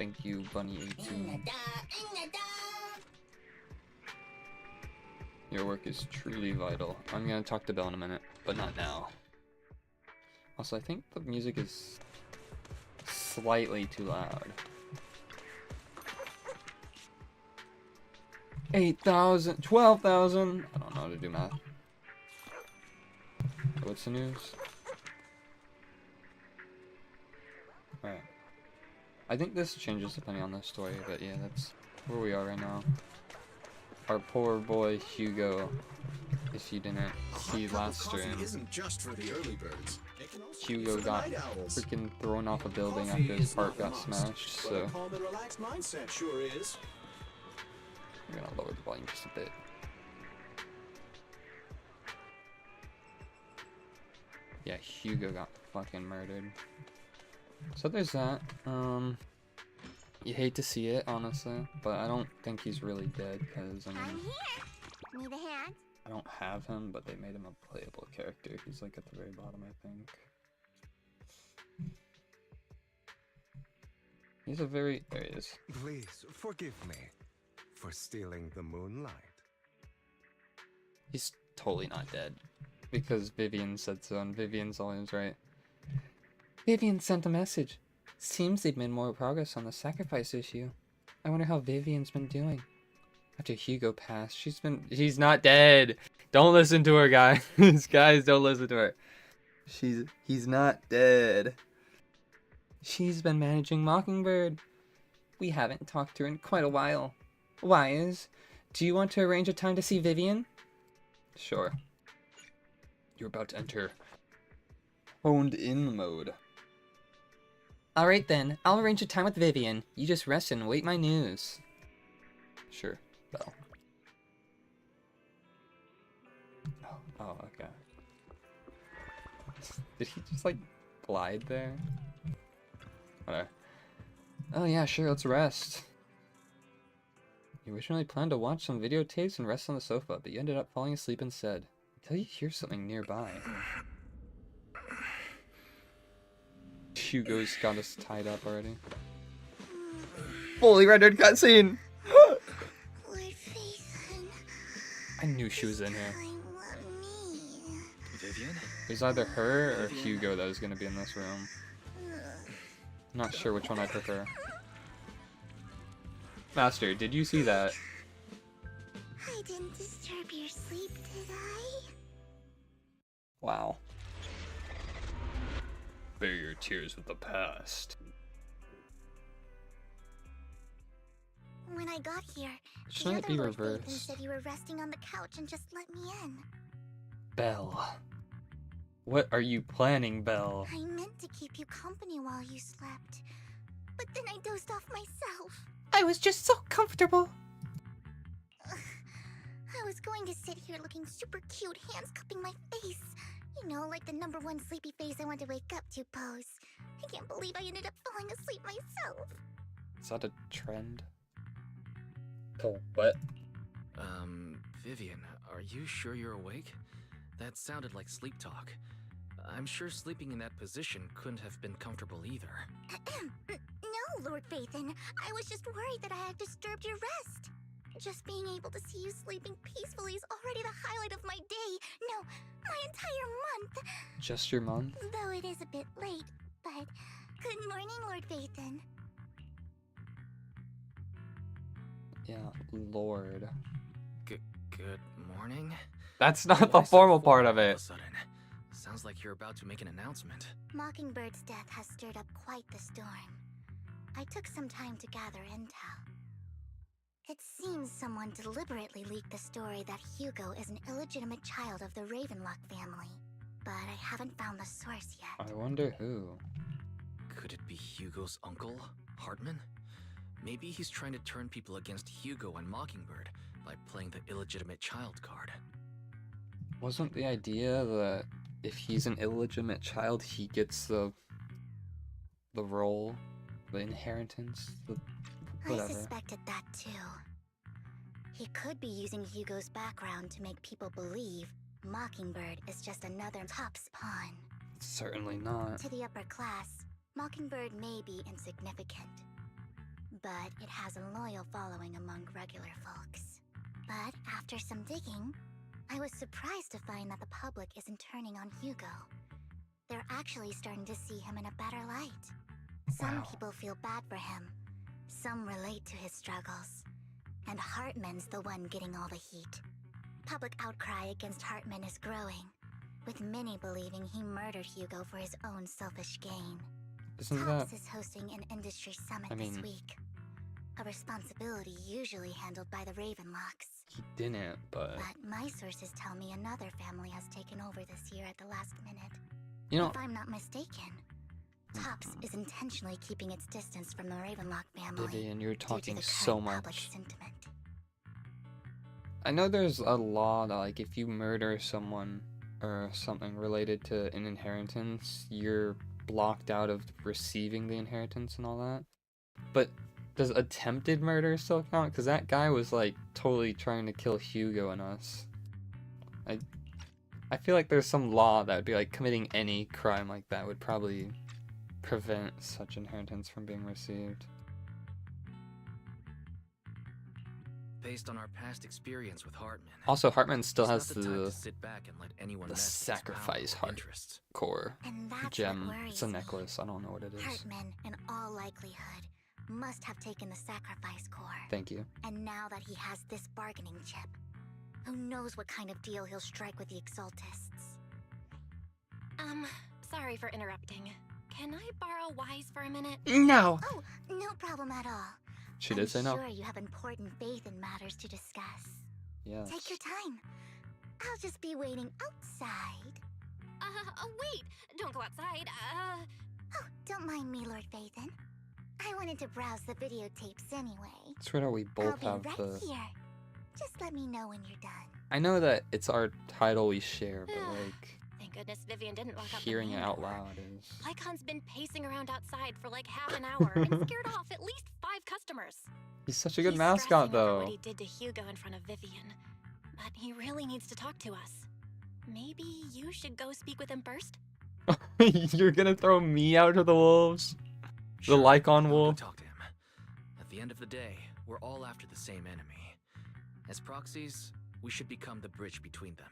Thank you, Bunny18. Your work is truly vital. I'm gonna talk to Belle in a minute, but not now. Also, I think the music is slightly too loud. 8,000, 12,000. I don't know how to do math. What's the news? Alright. I think this changes depending on the story, but yeah, that's where we are right now. Our poor boy Hugo, if you didn't see last stream, Hugo got freaking thrown off a building after his heart got smashed, so I'm gonna lower the volume just a bit. Yeah, Hugo got fucking murdered. So there's that. You hate to see it, honestly, but I don't think he's really dead, because, I mean, I'm here. Need a hand? I don't have him, but they made him a playable character. He's like at the very bottom, I think. He's a very... there he is. Please forgive me for stealing the moonlight. He's totally not dead, because Vivian said so, and Vivian's always right. Vivian sent a message. Seems they've made more progress on the sacrifice issue. I wonder how Vivian's been doing. After Hugo passed, she's not dead. Don't listen to her, guys. Guys, don't listen to her. He's not dead. She's been managing Mockingbird. We haven't talked to her in quite a while. Wise, do you want to arrange a time to see Vivian? Sure. You're about to enter honed in mode. Alright then, I'll arrange a time with Vivian. You just rest and wait my news. Sure, Belle. Oh, okay. Did he just like glide there? Whatever. Oh yeah, sure, let's rest. You originally planned to watch some videotapes and rest on the sofa, but you ended up falling asleep instead. Until you hear something nearby. Hugo's got us tied up already. Fully rendered cutscene! I knew she was in here. Vivian? It was either her or Hugo that was going to be in this room. Not sure which one I prefer. Master, did you see that? I didn't disturb your sleep, did I? Wow. Bury your tears with the past. When I got here, Shouldn't it the be other Lord Phaethon reversed? said you were resting on the couch and just let me in. Belle. What are you planning, Belle? I meant to keep you company while you slept, but then I dozed off myself. I was just so comfortable. I was going to sit here looking super cute, hands cupping my face. You know, like the #1 sleepy face I want to wake up to pose. I can't believe I ended up falling asleep myself. Is that a trend? Oh, what? Vivian, are you sure you're awake? That sounded like sleep talk. I'm sure sleeping in that position couldn't have been comfortable either. No, Lord Phaethon. I was just worried that I had disturbed your rest. Just being able to see you sleeping peacefully is already the highlight of my day. No, my entire month. Just your month? Though it is a bit late, but good morning, Lord Phaethon. Yeah, Lord. Good morning? That's not Why the so formal part formal of all it. a sudden? Sounds like you're about to make an announcement. Mockingbird's death has stirred up quite the storm. I took some time to gather intel. It seems someone deliberately leaked the story that Hugo is an illegitimate child of the Ravenlock family. But I haven't found the source yet. I wonder who. Could it be Hugo's uncle, Hartman? Maybe he's trying to turn people against Hugo and Mockingbird by playing the illegitimate child card. Wasn't the idea that if he's an illegitimate child, he gets the role, the inheritance, the whatever? I suspected that too. He could be using Hugo's background to make people believe Mockingbird is just another top's pawn. Certainly not. To the upper class, Mockingbird may be insignificant. but it has a loyal following among regular folks. But after some digging, I was surprised to find that the public isn't turning on Hugo. They're actually starting to see him in a better light. Some Wow. people feel bad for him. Some relate to his struggles. And Hartman's the one getting all the heat. Public outcry against Hartman is growing, with many believing he murdered Hugo for his own selfish gain. Isn't that... Tops is hosting an industry summit I this mean- week. A responsibility usually handled by the Ravenlocks. He didn't, but... But my sources tell me another family has taken over this year at the last minute. You know, If I'm not mistaken, Tops is intentionally keeping its distance from the Ravenlock family. Vivian, you're due to talking the so current public much. sentiment. I know there's a law that, like, if you murder someone or something related to an inheritance, you're blocked out of receiving the inheritance and all that. But does attempted murder still count? Because that guy was, like, totally trying to kill Hugo and us. I feel like there's some law that would be, like, committing any crime like that would probably prevent such inheritance from being received. Based on our past experience with Hartman, Also, Hartman still it's has not the time the to sit back and let anyone the mess with his sacrifice power or heart. interests. core And that's gem. what worries It's a me. necklace. I don't know what it is. Hartman, in all likelihood, must have taken the sacrifice core. Thank you. And now that he has this bargaining chip, who knows what kind of deal he'll strike with the Exaltists. Sorry for interrupting. Can I borrow Wise for a minute? No. Oh, no problem at all. She I'm did say no. sure you have important faith in matters to discuss. Yes. Take your time. I'll just be waiting outside. Wait! Don't go outside. Oh, don't mind me, Lord Phaethon. I wanted to browse the videotapes anyway. It's weird how we I'll both be have right the. here. Just let me know when you're done. I know that it's our title we share, but like Thank goodness Vivian didn't lock up the hearing it main out door. loud is. Lycon's been pacing around outside for like half an hour and scared off at least 5 customers. He's such a good He's mascot, stressing over what though. he did to Hugo in front of Vivian, but he really needs to talk to us. Maybe you should go speak with him first? You're gonna throw me out to the wolves? The Lycon I'll go wolf? talk to him. At the end of the day, we're all after the same enemy. As proxies, we should become the bridge between them.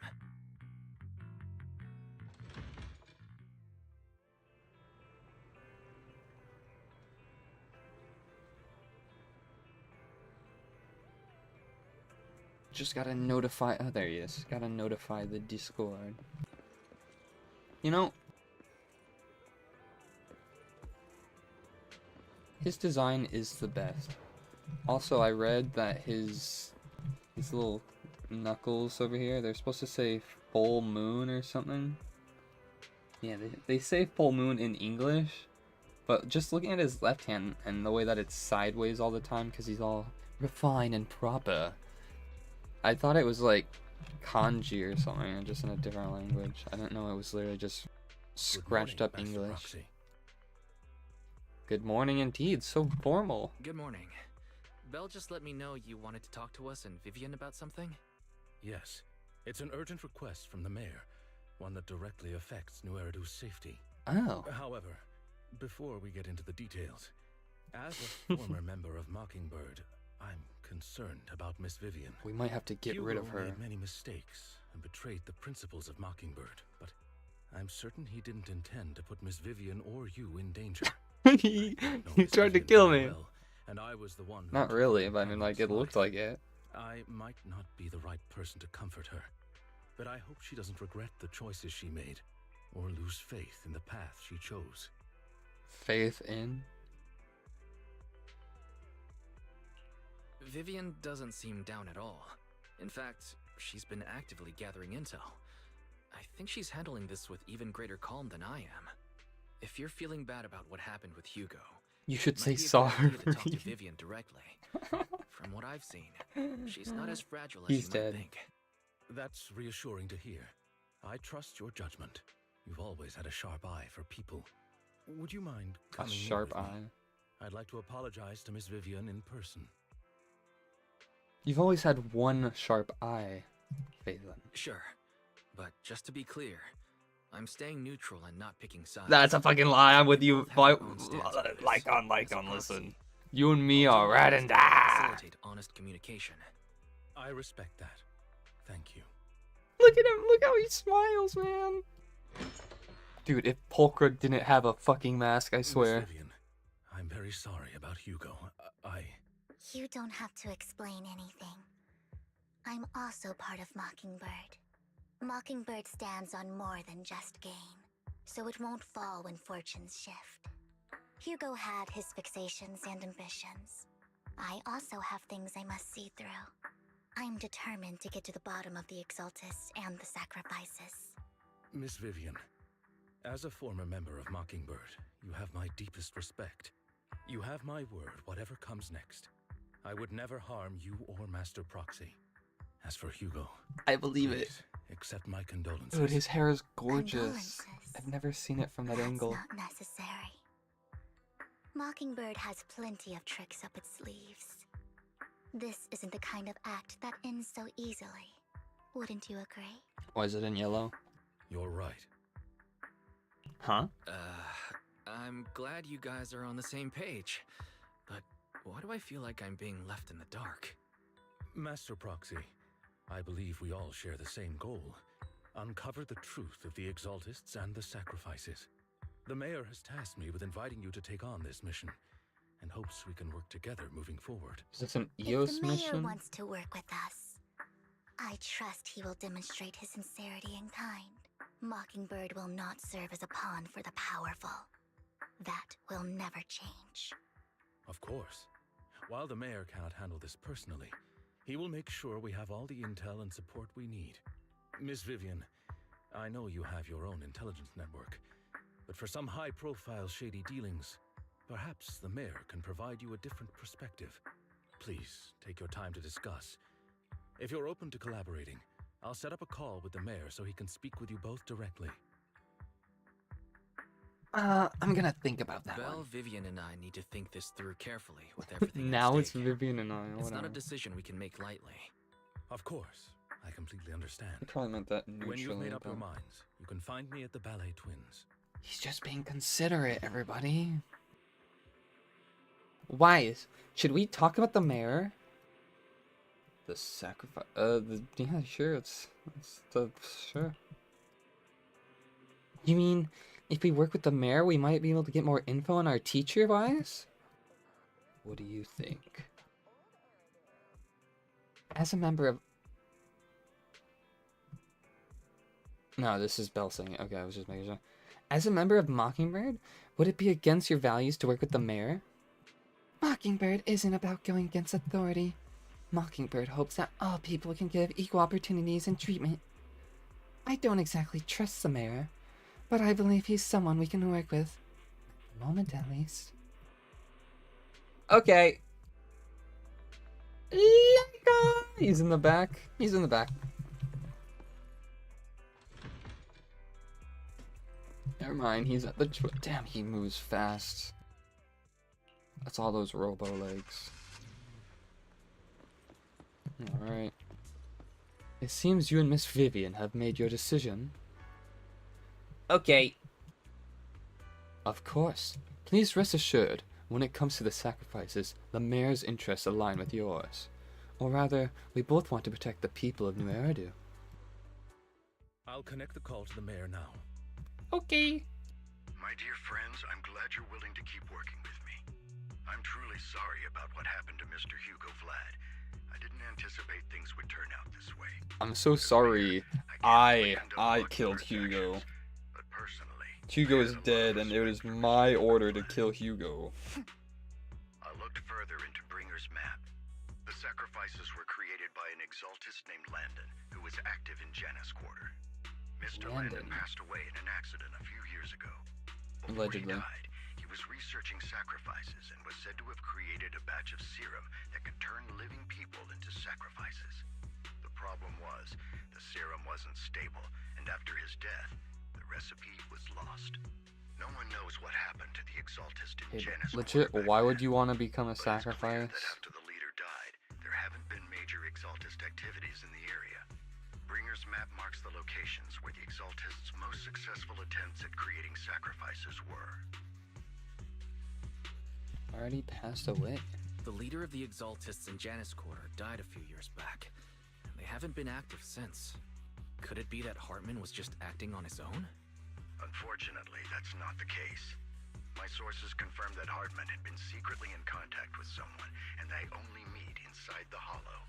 Just gotta notify. Oh, there he is. Gotta notify the Discord. You know, his design is the best. Also, I read that his little knuckles over here, they're supposed to say full moon or something. Yeah, they say full moon in English, but just looking at his left hand and the way that it's sideways all the time because he's all refined and proper, I thought it was like kanji or something, just in a different language. I didn't know it was literally just scratched up Master English. Proxy. Good morning indeed, so formal. Good morning. Belle just let me know you wanted to talk to us and Vivian about something. Yes, it's an urgent request from the mayor, one that directly affects New Eridu's safety. Oh, However, before we get into the details, as a former member of Mockingbird, I'm concerned about Miss Vivian. we might have to get rid of Hugo her. made many mistakes and betrayed the principles of Mockingbird, but I'm certain he didn't intend to put Miss Vivian or you in danger. he Know he Miss tried to Vivian kill very me. well, and I was the one who Not took really, her but I mean, like, it family's looked life. like it. I might not be the right person to comfort her, but I hope she doesn't regret the choices she made, or lose faith in the path she chose. Faith in? Vivian doesn't seem down at all. In fact, she's been actively gathering intel. I think she's handling this with even greater calm than I am. If you're feeling bad about what happened with Hugo, You should might say be a good idea to sorry. talk to Vivian directly. From what I've seen, she's not as fragile as He's you dead. might think. That's reassuring to hear. I trust your judgment. You've always had a sharp eye for people. Would you mind A coming in sharp with me? eye. I'd like to apologize to Miss Vivian in person. You've always had one sharp eye, Phaethon. Sure, but just to be clear, I'm staying neutral and not picking sides. That's a fucking lie. I'm with We you. both have our own stance on this. Like on, As a proxy, listen. You and me I'll are do my right best and to facilitate honest communication. I respect that. Thank you. Look at him. Look how he smiles, man. Dude, if Polka didn't have a fucking mask, I swear. Miss Vivian, I'm very sorry about Hugo. You don't have to explain anything. I'm also part of Mockingbird. Mockingbird stands on more than just gain, so it won't fall when fortunes shift. Hugo had his fixations and ambitions. I also have things I must see through. I'm determined to get to the bottom of the Exaltists and the sacrifices. Miss Vivian, as a former member of Mockingbird, you have my deepest respect. You have my word, whatever comes next. I would never harm you or Master Proxy. As for Hugo, I believe it. please accept my condolences. Dude, his hair is gorgeous. Condolences. I've never seen it from that That's angle. not necessary. Mockingbird has plenty of tricks up its sleeves. This isn't the kind of act that ends so easily. Wouldn't you agree? Why is it in yellow? You're right. Huh? I'm glad you guys are on the same page. But why do I feel like I'm being left in the dark? Master Proxy, I believe we all share the same goal. Uncover the truth of the Exaltists and the sacrifices. The mayor has tasked me with inviting you to take on this mission, and hopes we can work together moving forward. Is this an If EOS the mayor mission? wants to work with us, I trust he will demonstrate his sincerity in kind. Mockingbird will not serve as a pawn for the powerful. That will never change. Of course. While the mayor cannot handle this personally, he will make sure we have all the intel and support we need. Miss Vivian, I know you have your own intelligence network, but for some high-profile shady dealings, perhaps the mayor can provide you a different perspective. Please, take your time to discuss. If you're open to collaborating, I'll set up a call with the mayor so he can speak with you both directly. I'm gonna think about that Belle, one. Vivian, and I need to think this through carefully with everything Now at it's stake. Vivian and I. It's not a Whatever. decision we can make lightly. Of course, I completely understand. I probably meant that When you've neutrally. made up your but- minds, you can find me at the Ballet Twins. He's just being considerate, everybody. Wise, should we talk about the mayor? The sacrifice. Yeah, sure. Sure. You mean if we work with the mayor, we might be able to get more info on our teacher, Wise? What do you think? As a member of. No, this is Belle saying it. Okay, I was just making sure. As a member of Mockingbird, would it be against your values to work with the mayor? Mockingbird isn't about going against authority. Mockingbird hopes that all people can give equal opportunities and treatment. I don't exactly trust the mayor, but I believe he's someone we can work with. At the moment, at least. Okay. He's in the back. He's in the back. Never mind, he's at the... Damn, he moves fast. That's all those robo legs. Alright. It seems you and Miss Vivian have made your decision. Okay. Of course. Please rest assured, when it comes to the sacrifices, the mayor's interests align with yours. Or rather, we both want to protect the people of New Eridu. I'll connect the call to the mayor now. Okay. My dear friends, I'm glad you're willing to keep working with me. I'm truly sorry about what happened to Mr. Hugo Vlad. I didn't anticipate things would turn out this way. I'm so sorry. I killed Hugo. But personally, Hugo is dead, and it was my order to kill Hugo. I looked further into Bringer's map. The sacrifices were created by an exaltist named Landon, who was active in Janus Quarter. Mr. Landon passed away in an accident a few years ago. Before Allegedly. he died, he was researching sacrifices and was said to have created a batch of serum that could turn living people into sacrifices. The problem was, the serum wasn't stable, and after his death, the recipe was lost. No one knows what happened to the exaltist in Hey, Janus legit, Quarter back why would then, you want to become a but it's clear sacrifice? that after the leader died, there haven't been major exaltist activities in the area. Bringer's map marks the locations where the exaltists' most successful attempts at creating sacrifices were. already passed away. The leader of the Exaltists in Janus Quarter died a few years back. They haven't been active since. Could it be that Hartman was just acting on his own? Unfortunately, that's not the case. My sources confirmed that Hartman had been secretly in contact with someone, and they only meet inside the Hollow.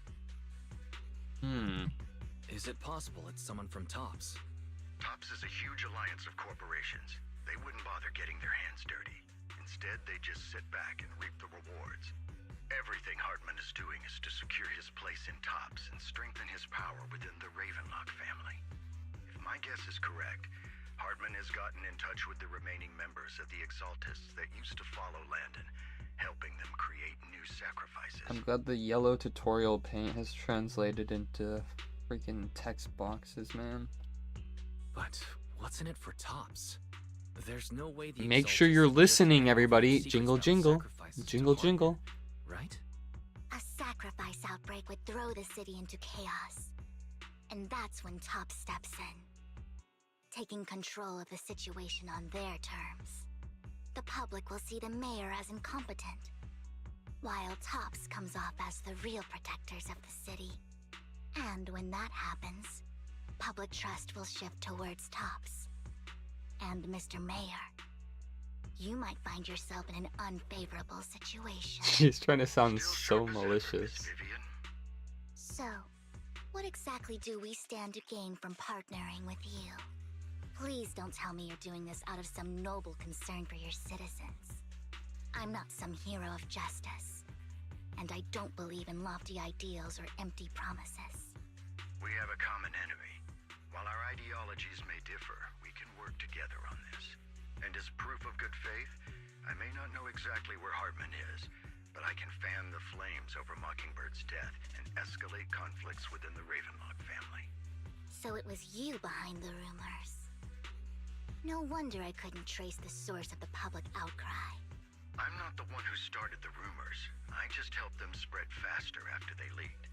Is it possible it's someone from TOPS? TOPS is a huge alliance of corporations. They wouldn't bother getting their hands dirty. Instead, they just sit back and reap the rewards. Everything Hartman is doing is to secure his place in TOPS and strengthen his power within the Ravenlock family. If my guess is correct, Hartman has gotten in touch with the remaining members of the Exaltists that used to follow Landon, helping them create new sacrifices. I'm glad the yellow tutorial paint has translated into freaking text boxes, man. But what's in it for TOPS? There's no way the Make sure you're Exaltists would just listening, hand over everybody. secrets Jingle, about jingle. sacrifices to Jingle, Hartman, jingle. Right? A sacrifice outbreak would throw the city into chaos. And that's when TOPS steps in, taking control of the situation on their terms. The public will see the mayor as incompetent, while TOPS comes off as the real protectors of the city. And when that happens, public trust will shift towards TOPS. And Mr. Mayor, you might find yourself in an unfavorable situation. She's trying to sound Still so sharp as ever, malicious. Miss Vivian. So, what exactly do we stand to gain from partnering with you? Please don't tell me you're doing this out of some noble concern for your citizens. I'm not some hero of justice, and I don't believe in lofty ideals or empty promises. We have a common enemy. While our ideologies may differ, we can work together on this. And as proof of good faith, I may not know exactly where Hartman is, but I can fan the flames over Mockingbird's death and escalate conflicts within the Ravenlock family. So it was you behind the rumors. No wonder I couldn't trace the source of the public outcry. I'm not the one who started the rumors. I just helped them spread faster after they leaked.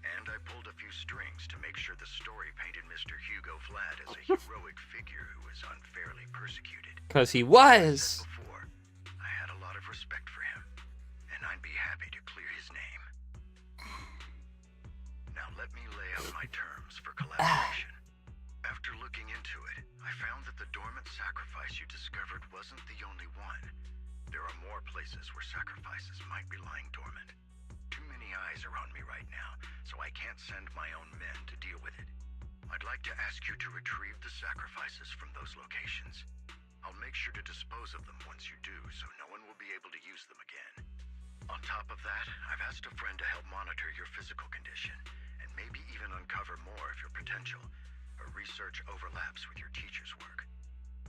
And I pulled a few strings to make sure the story painted Mr. Hugo Vlad as a heroic figure who was unfairly persecuted. 'Cause he As I was! said before, I had a lot of respect for him, and I'd be happy to clear his name. Now let me lay out my terms for collaboration. After looking into it, I found that the dormant sacrifice you discovered wasn't the only one. There are more places where sacrifices might be lying dormant. Too many eyes are on me right now, so I can't send my own men to deal with it. I'd like to ask you to retrieve the sacrifices from those locations. I'll make sure to dispose of them once you do, so no one will be able to use them again. On top of that, I've asked a friend to help monitor your physical condition, and maybe even uncover more of your potential. Her research overlaps with your teacher's work.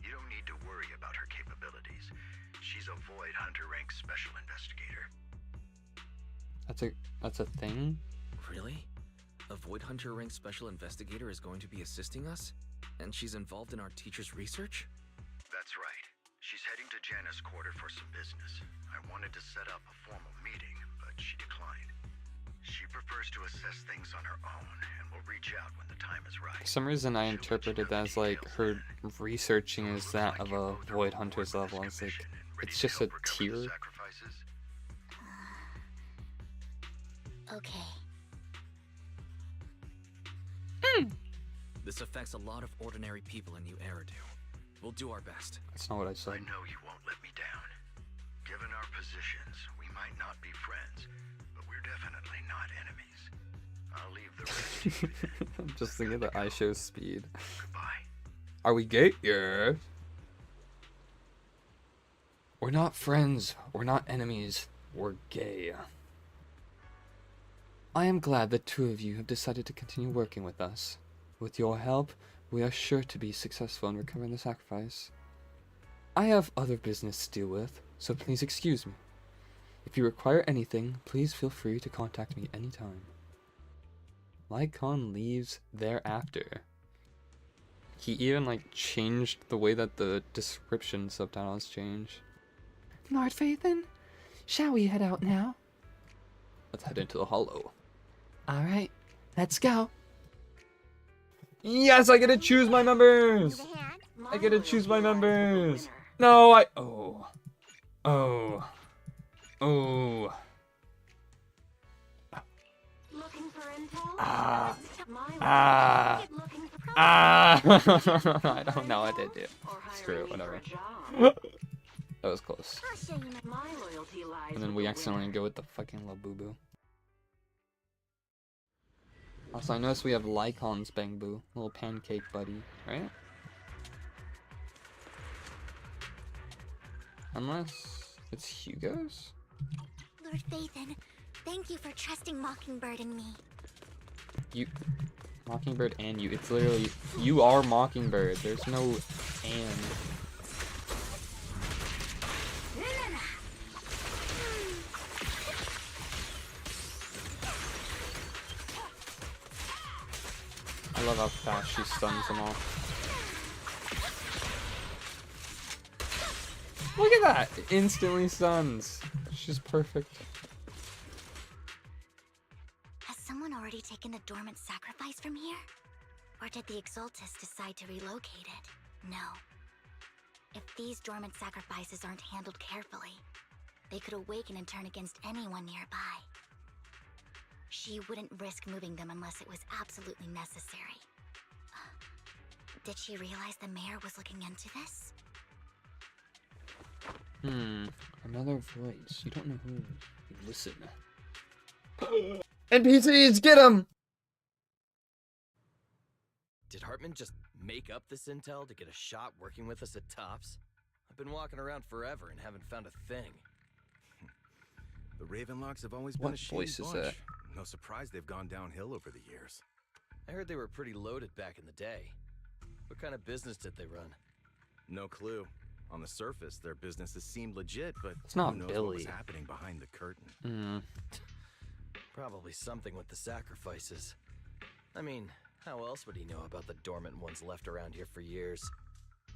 You don't need to worry about her capabilities. She's a Void Hunter rank special investigator. That's a thing? Really? A Void Hunter rank special investigator is going to be assisting us? And she's involved in our teacher's research? That's right. She's heading to Janus Quarter for some business. I wanted to set up a formal meeting, but she declined. She prefers to assess things on her own and will reach out when the time is right. For some reason I interpreted that as like her researching is that of a Void Hunter's level. It's like, it's just a tier. Okay. This affects a lot of ordinary people in New Eridu. We'll do our best. That's not what I I said. know you won't let me down. Given our positions, we might not be friends, but we're definitely not enemies. I'll leave the rest to you then. I'm just thinking of the eye show speed. Goodbye. Are we gay? Yeah. We're not friends. We're not enemies. We're gay. I am glad the two of you have decided to continue working with us. With your help, we are sure to be successful in recovering the sacrifice. I have other business to deal with, so please excuse me. If you require anything, please feel free to contact me anytime. Lycon leaves thereafter. He even like changed the way that the description subtitles change. Lord Phaethon, shall we head out now? Let's head into the hollow. Alright, let's go. Yes, I get to choose my members! I get to choose my members! No, Oh. Oh. Looking for intel? Ah. My Ah. looking for Ah. I don't know what to do. or Screw hiring it, me for whatever. a job. That was close. I'll show you my. My loyalty lies And then with we the accidentally winner. go with the fucking Labubu. Also, I noticed we have Lycon's Bangbu, little pancake buddy, right? Unless it's Hugo's? Lord Phaethon, thank you for trusting Mockingbird and me. You, Mockingbird and you. It's literally, you are Mockingbird. There's no and. I love how fast she stuns them all. Look at that! Instantly stuns. She's perfect. Has someone already taken the dormant sacrifice from here? Or did the Exaltus decide to relocate it? No. If these dormant sacrifices aren't handled carefully, they could awaken and turn against anyone nearby. She wouldn't risk moving them unless it was absolutely necessary. Did she realize the mayor was looking into this? Another voice. You don't know who. Listen. NPCs, get them! Did Hartman just make up this intel to get a shot working with us at Tops? I've been walking around forever and haven't found a thing. The Ravenlocks have always been What a shitty voice is bunch. that? No surprise they've gone downhill over the years. I heard they were pretty loaded back in the day. What kind of business did they run? No clue. On the surface, their businesses seemed legit, but It's not who knows what was Billy. happening behind the curtain. Probably something with the sacrifices. I mean, how else would he know about the dormant ones left around here for years?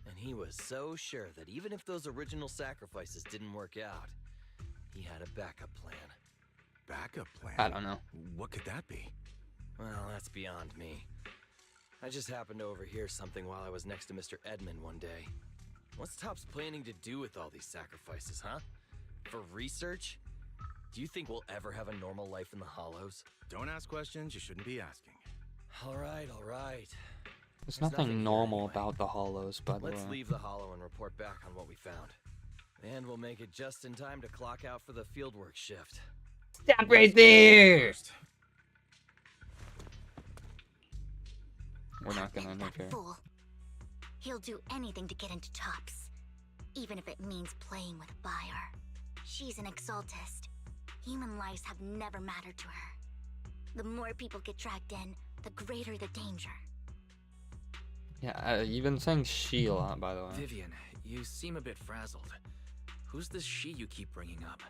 And he was so sure that even if those original sacrifices didn't work out, he had a backup plan. Backup plan? I don't know. What could that be? Well, that's beyond me. I just happened to overhear something while I was next to Mr. Edmund one day. What's Topps planning to do with all these sacrifices, huh? For research? Do you think we'll ever have a normal life in the Hollows? Don't ask questions you shouldn't be asking. All right, all right. There's There's nothing here nothing normal anyway. about the Hollows, by the Let's way. leave the Hollow and report back on what we found. And we'll make it just in time to clock out for the fieldwork shift. Stop right there! We're not gonna That interfere. fool. He'll do anything to get into Tops, even if it means playing with fire. She's an Exaltist. Human lives have never mattered to her. The more people get dragged in, the greater the danger. Yeah, you've been saying she a lot, by the way. Vivian, you seem a bit frazzled. Who's this she you keep bringing up?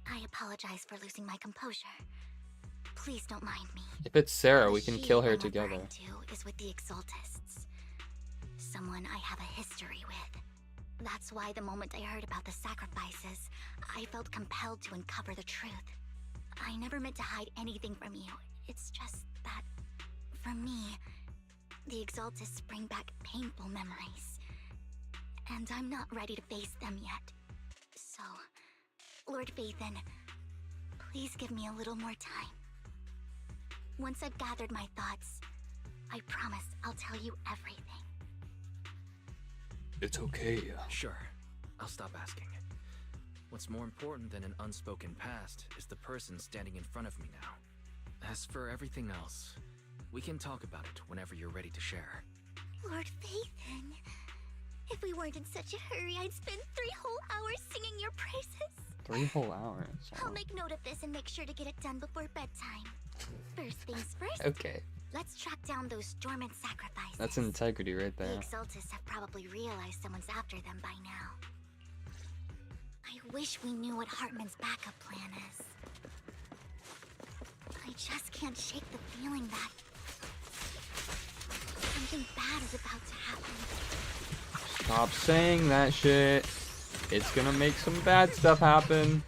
I apologize for losing my composure. Please don't mind me. If it's Sarah, we The can she kill her I'm together. referring to is with the Exaltists. Someone I have a history with. That's why the moment I heard about the sacrifices, I felt compelled to uncover the truth. I never meant to hide anything from you. It's just that, for me, the Exaltists bring back painful memories. And I'm not ready to face them yet. So, Lord Phaethon, please give me a little more time. Once I've gathered my thoughts, I promise I'll tell you everything. It's okay. Sure, I'll stop asking. What's more important than an unspoken past is the person standing in front of me now. As for everything else, we can talk about it whenever you're ready to share. Lord Phaethon, if we weren't in such a hurry, I'd spend 3 whole hours singing your praises. 3 whole hours. I'll make note of this and make sure to get it done before bedtime. First things first, Okay, let's track down those dormant sacrifices. that's integrity right The there. Exaltists have probably realized someone's after them by now. I wish we knew what Hartman's backup plan is. I just can't shake the feeling that something bad is about to happen. Stop saying that shit. It's gonna make some bad stuff happen.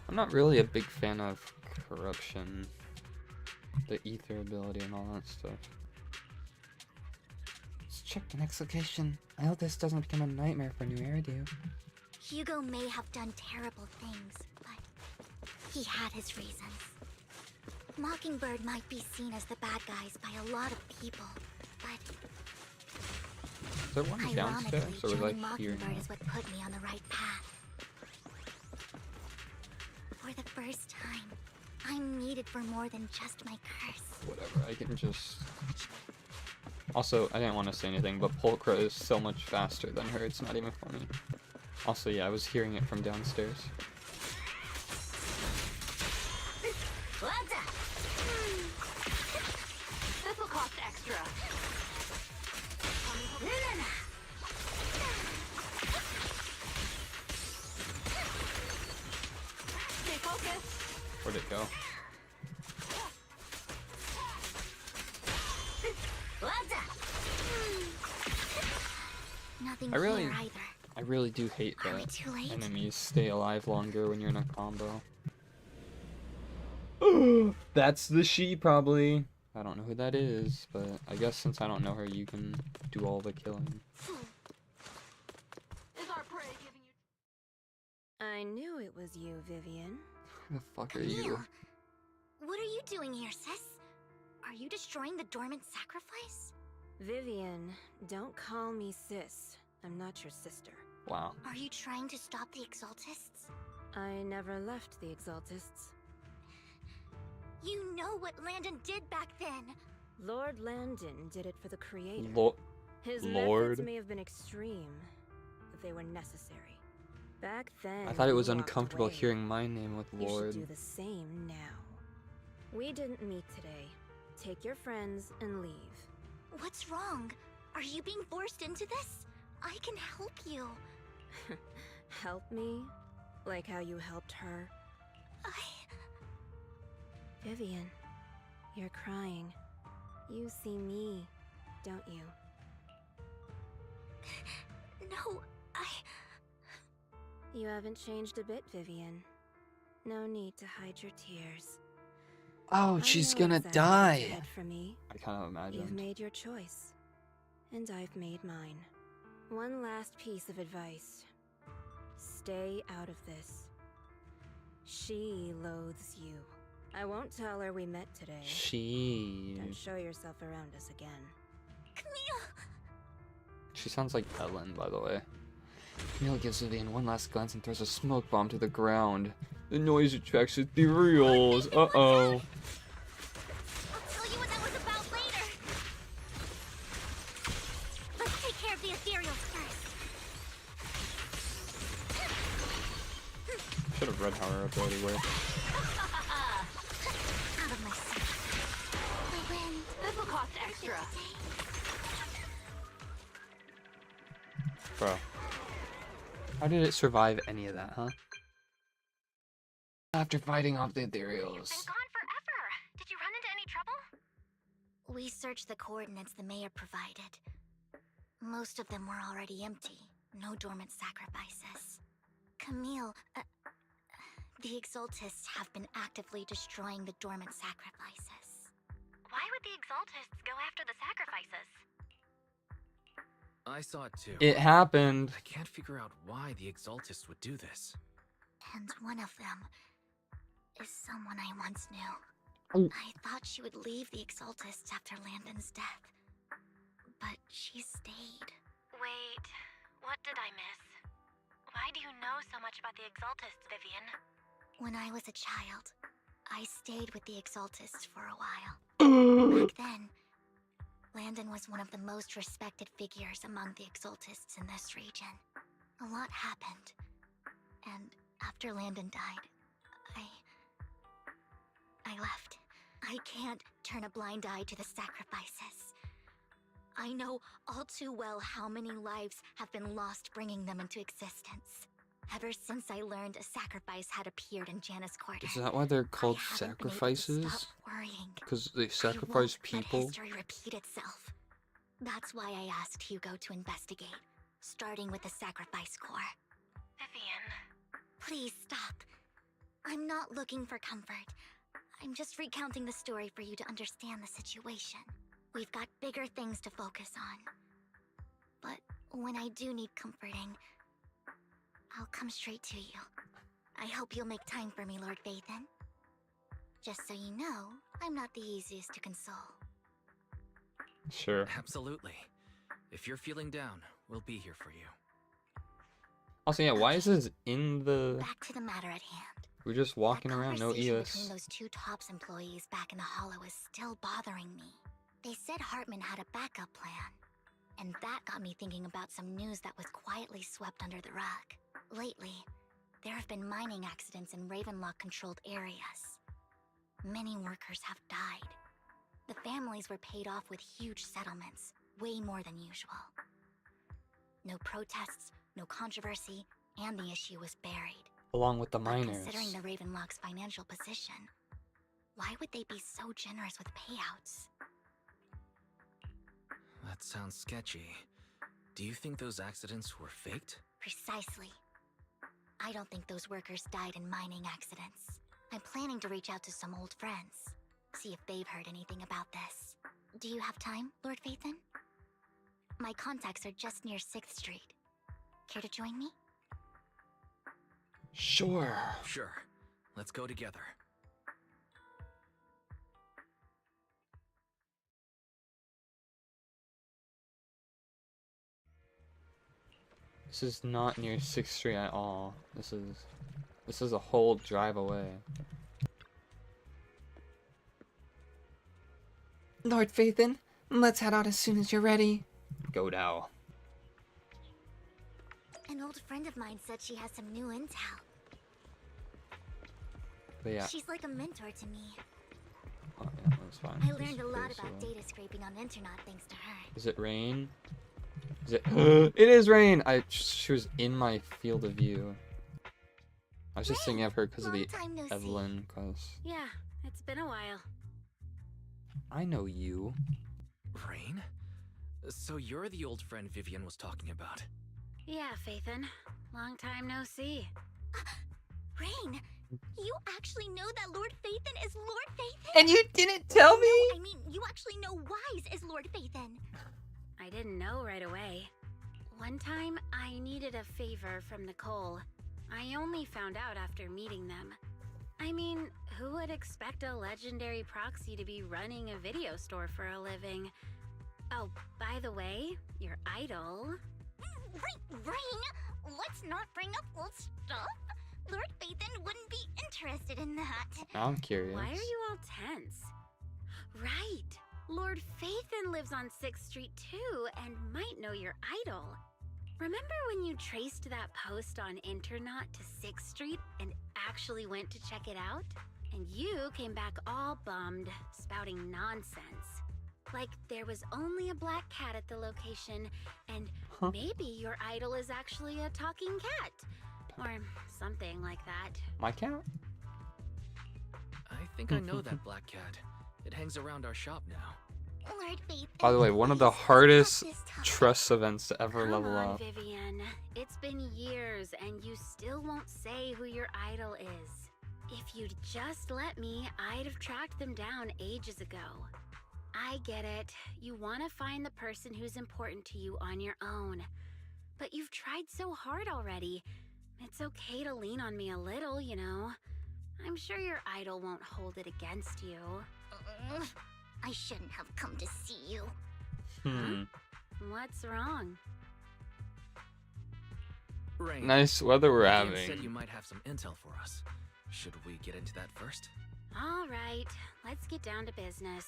I'm not really a big fan of corruption, the ether ability, and all that stuff. Let's check the next location. I hope this doesn't become a nightmare for New Eridu. Hugo may have done terrible things, but he had his reasons. Mockingbird might be seen as the bad guys by a lot of people, but Is there one ironically, downstairs, or was I joining here? Mockingbird is what put me on the right path. For the first time, I'm needed for more than just my curse. Whatever, I can just... Also, I didn't want to say anything, but Pulchra is so much faster than her, it's not even funny. Also, yeah, I was hearing it from downstairs. This will cost extra. Stay focused. Where'd it go? Nothing I really- here either. I really do hate Are we that too late? enemies stay alive longer when you're in a combo. That's the she, probably. I don't know who that is, but I guess since I don't know her, you can do all the killing. Is our prey giving you... I knew it was you, Vivian. Who the fuck are Camille, you? what are you doing here, sis? Are you destroying the dormant sacrifice? Vivian, don't call me sis. I'm not your sister. Wow. Are you trying to stop the Exaltists? I never left the Exaltists. You know what Landon did back then. Lord Landon did it for the Creator. His Lord? methods may have been extreme, but they were necessary. Back then, I thought it was you walked uncomfortable away. hearing my name with You Lord. should do the same now. We didn't meet today. Take your friends and leave. What's wrong? Are you being forced into this? I can help you. Help me? Like how you helped her? Vivian, you're crying. You see me, don't you? No, You haven't changed a bit, Vivian. No need to hide your tears. Oh, I she's know gonna exactly what's die. ahead for me. I kind of You've imagined. made your choice, and I've made mine. One last piece of advice. Stay out of this. She loathes you. I won't tell her we met today. Don't show yourself around us again. Camille! She sounds like Ellen, by the way. Camille gives Vivian one last glance and throws a smoke bomb to the ground. The noise attracts ethereals. Uh-oh. I'll tell you what that was about later. Let's take care of the ethereals first. Should have read how her ability worked. Out of my sight. The wind. This will cost extra. Bro. How did it survive any of that, huh? After fighting off the ethereals. Been gone forever. Did you run into any trouble? We searched the coordinates the mayor provided. Most of them were already empty. No dormant sacrifices. Camille, the Exaltists have been actively destroying the dormant sacrifices. Why would the Exaltists go after the sacrifices? I saw it too. It happened. I can't figure out why the Exaltists would do this. And one of them is someone I once knew. Oh. I thought she would leave the Exaltists after Landon's death. But she stayed. Wait, what did I miss? Why do you know so much about the Exaltists, Vivian? When I was a child, I stayed with the Exaltists for a while. Back then, Landon was one of the most respected figures among the Exaltists in this region. A lot happened. And after Landon died, I left. I can't turn a blind eye to the sacrifices. I know all too well how many lives have been lost bringing them into existence. Ever since I learned a sacrifice had appeared in Janus Quarter. Is that why they're called I haven't been able to sacrifices? stop worrying. Because they I sacrifice won't let people? history repeat itself. That's why I asked Hugo to investigate, starting with the sacrifice core. Vivian. Please stop. I'm not looking for comfort. I'm just recounting the story for you to understand the situation. We've got bigger things to focus on. But when I do need comforting, I'll come straight to you. I hope you'll make time for me, Lord Vathan. Just so you know, I'm not the easiest to console. Sure. Absolutely. If you're feeling down, we'll be here for you. Also, yeah, why is this in the... Back to the matter at hand. We're just walking That around, no conversation EOS. between those two TOPS employees back in the Hollow is still bothering me. They said Hartman had a backup plan. And that got me thinking about some news that was quietly swept under the rug. Lately, there have been mining accidents in Ravenlock-controlled areas. Many workers have died. The families were paid off with huge settlements, way more than usual. No protests, no controversy, and the issue was buried. Along with the But miners. considering the Ravenlock's financial position, why would they be so generous with payouts? That sounds sketchy. Do you think those accidents were faked? Precisely. I don't think those workers died in mining accidents. I'm planning to reach out to some old friends, see if they've heard anything about this. Do you have time, Lord Vathan? My contacts are just near 6th Street. Care to join me? Sure. Sure. Let's go together. This is not near 6th Street at all. This is a whole drive away. Lord Vathan, let's head out as soon as you're ready. Go now. An old friend of mine said she has some new intel. But yeah. She's like a mentor to me. Oh, yeah, that's fine. I Just learned a lot face about away. data scraping on Internet thanks to her. Is it rain? Is it? It is rain. She was in my field of view. I was just thinking of her because of the Long time no see. Evelyn. Cause Yeah, it's been a while. I know you. Rain? So you're the old friend Vivian was talking about. Yeah, Phaethon. Long time no see. Rain, you actually know that Lord Vathan is Lord Vathan? And you didn't tell me? No, I mean, you actually know Wise is Lord Vathan. I didn't know right away. One time, I needed a favor from Nicole. I only found out after meeting them. I mean, who would expect a legendary proxy to be running a video store for a living? Oh, by the way, your idol... Rain, let's not bring up old stuff. Lord Vathan wouldn't be interested in that. I'm curious. Why are you all tense? Right. Lord Phaethon lives on 6th Street too, and might know your idol. Remember when you traced that post on Internet to 6th Street and actually went to check it out? And you came back all bummed, spouting nonsense. Like there was only a black cat at the location, and maybe your idol is actually a talking cat. Or something like that. My cat? I think I know that black cat. It hangs around our shop now. Lord Vathan, By the way, one of the please, hardest stop this topic. trust events to ever Come level on, up. Vivian. It's been years, and you still won't say who your idol is. If you'd just let me, I'd have tracked them down ages ago. I get it. You want to find the person who's important to you on your own. But you've tried so hard already. It's okay to lean on me a little, you know. I'm sure your idol won't hold it against you. I shouldn't have come to see you. What's wrong? Rain. Nice weather we're Vivian having. said you might have some intel for us. Should we get into that first? All right, let's get down to business.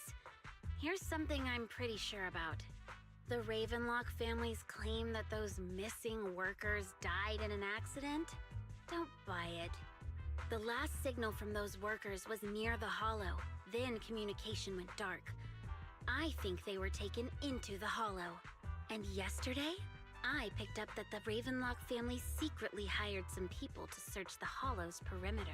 Here's something I'm pretty sure about. The Ravenlock family's claim that those missing workers died in an accident? Don't buy it. The last signal from those workers was near the Hollow. Then communication went dark. I think they were taken into the Hollow. And yesterday, I picked up that the Ravenlock family secretly hired some people to search the Hollow's perimeter.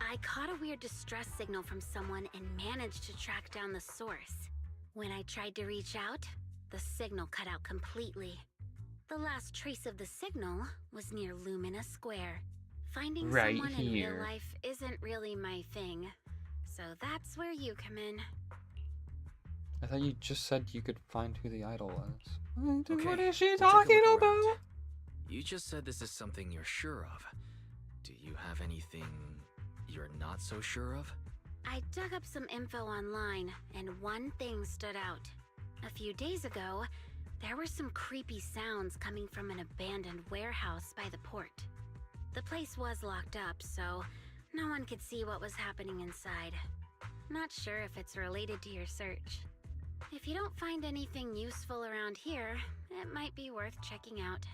I caught a weird distress signal from someone and managed to track down the source. When I tried to reach out, the signal cut out completely. The last trace of the signal was near Lumina Square. Finding Right someone in real here. life isn't really my thing. So that's where you come in. I thought you just said you could find who the idol was. Okay, What is she we'll take a talking look about? around. You just said this is something you're sure of. Do you have anything you're not so sure of? I dug up some info online, and one thing stood out. A few days ago, there were some creepy sounds coming from an abandoned warehouse by the port. The place was locked up, so no one could see what was happening inside. Not sure if it's related to your search. If you don't find anything useful around here, it might be worth checking out.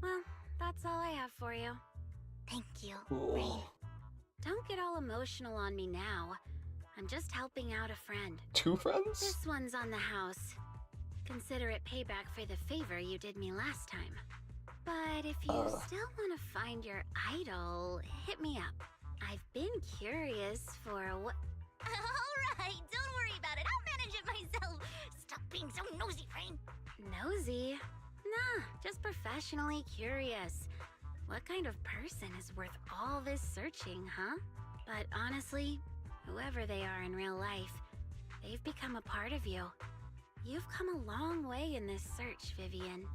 Well, that's all I have for you. Thank you, Cool. Rain. Don't get all emotional on me now. I'm just helping out a friend. 2 friends? This one's on the house. Consider it payback for the favor you did me last time. But if you still want to find your idol, hit me up. I've been curious for what... Alright, don't worry about it. I'll manage it myself. Stop being so nosy, Rain. Nosy? Nah, just professionally curious. What kind of person is worth all this searching, huh? But honestly, whoever they are in real life, they've become a part of you. You've come a long way in this search, Vivian.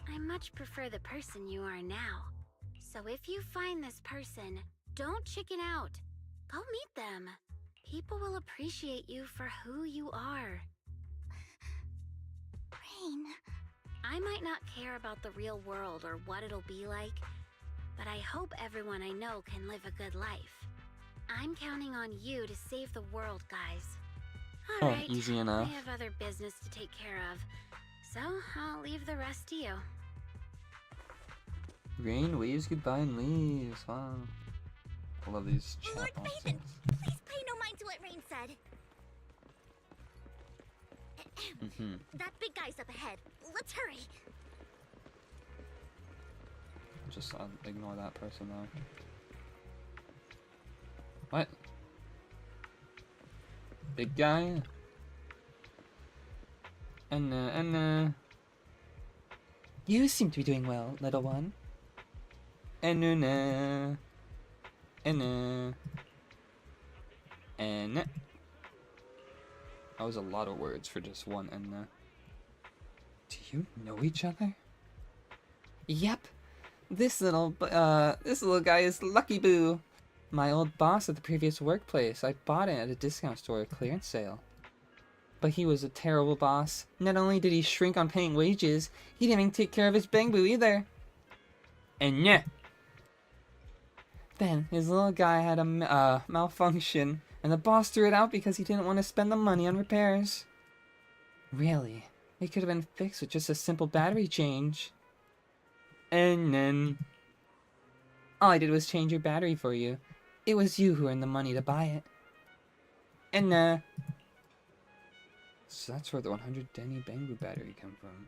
I much prefer the person you are now. So if you find this person, don't chicken out. Go meet them. People will appreciate you for who you are. Rain. I might not care about the real world or what it'll be like, but I hope everyone I know can live a good life. I'm counting on you to save the world, guys. Oh, Alright, easy enough. I have other business to take care of, so I'll leave the rest to you. Rain waves goodbye and leaves. Wow. I love these chat Lord boxes. Phaethon, please pay no mind to what Rain said. That big guy's up ahead. Let's hurry. Just ignore that person though. What? Big guy? You seem to be doing well, little one. That was a lot of words for just one Do you know each other? Yep. This little guy is Lucky Boo. My old boss at the previous workplace. I bought it at a discount store clearance sale. But he was a terrible boss. Not only did he shrink on paying wages, he didn't even take care of his Bangbu either. And yeah. Then his little guy had a malfunction, and the boss threw it out because he didn't want to spend the money on repairs. Really? It could have been fixed with just a simple battery change. And then all I did was change your battery for you. It was you who earned the money to buy it. And so that's where the 100 Denny Bangbu battery come from.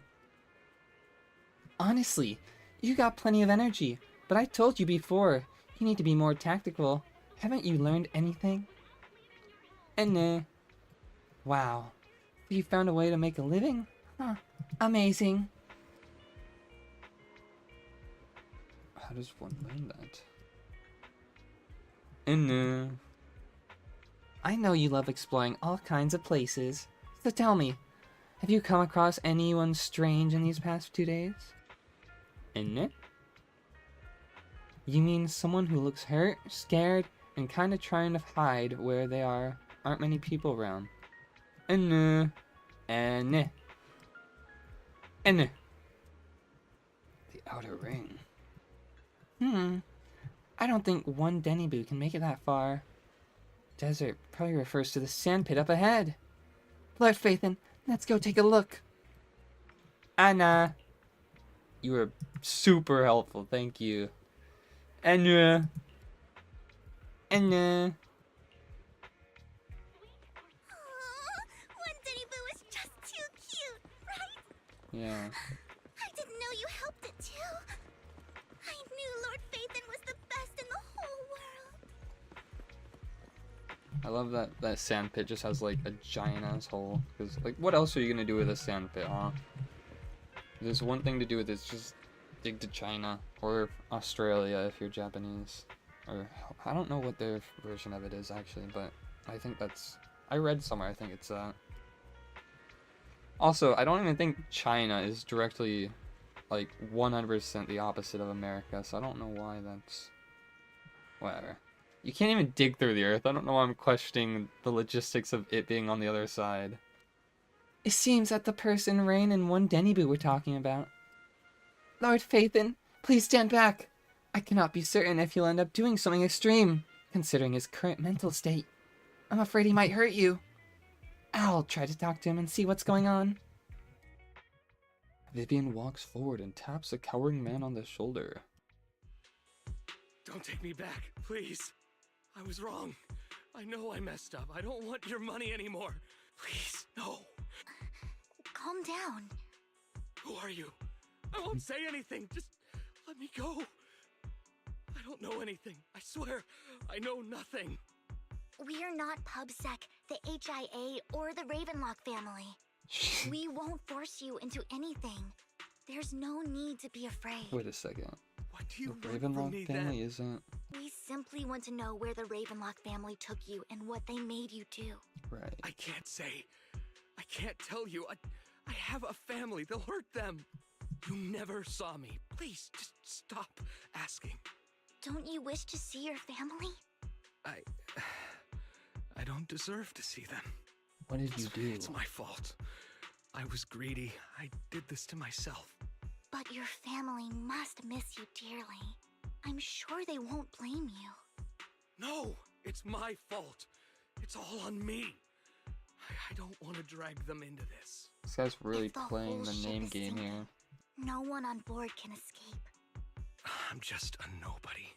Honestly, you got plenty of energy, but I told you before, you need to be more tactical. Haven't you learned anything? And wow. You found a way to make a living? Huh. Amazing. How does one learn that? And I know you love exploring all kinds of places. So tell me, have you come across anyone strange in these past 2 days? And you mean someone who looks hurt, scared, and kind of trying to hide where they are? Aren't many people around. And the outer ring. I don't think one Denny Boo can make it that far. Desert probably refers to the sand pit up ahead. Lord Phaethon, let's go take a look. Anna. You were super helpful, thank you. One Denny Boo is just too cute, right? Yeah. I didn't know you helped it too. I knew Lord Phaethon was the best in the whole world. I love that sand pit just has like a giant ass hole. Because like, what else are you gonna do with a sand pit, huh? There's one thing to do with it, just dig to China or Australia if you're Japanese. Or I don't know what their version of it is actually, but I think that's... I read somewhere, I think it's Also, I don't even think China is directly, like, 100% the opposite of America, so I don't know why that's... Whatever. You can't even dig through the earth. I don't know why I'm questioning the logistics of it being on the other side. It seems that the person Rain and one Dennybu were talking about. Lord Phaethon, please stand back. I cannot be certain if he'll end up doing something extreme, considering his current mental state. I'm afraid he might hurt you. I'll try to talk to him and see what's going on. Vivian walks forward and taps the cowering man on the shoulder. Don't take me back, please. I was wrong. I know I messed up. I don't want your money anymore. Please, no. Calm down. Who are you? I won't say anything. Just let me go. I don't know anything. I swear, I know nothing. We are not PubSec, the HIA, or the Ravenlock family. We won't force you into anything. There's no need to be afraid. Wait a second. What do you The want from me Ravenlock family then? isn't... We simply want to know where the Ravenlock family took you and what they made you do. Right. I can't say. I can't tell you. I have a family. They'll hurt them. You never saw me. Please, just stop asking. Don't you wish to see your family? I don't deserve to see them. What did you do? It's my fault. I was greedy. I did this to myself. But your family must miss you dearly. I'm sure they won't blame you. No, it's my fault. It's all on me. I don't want to drag them into this. This guy's really If the playing whole the ship name is game sinking, here. No one on board can escape. I'm just a nobody.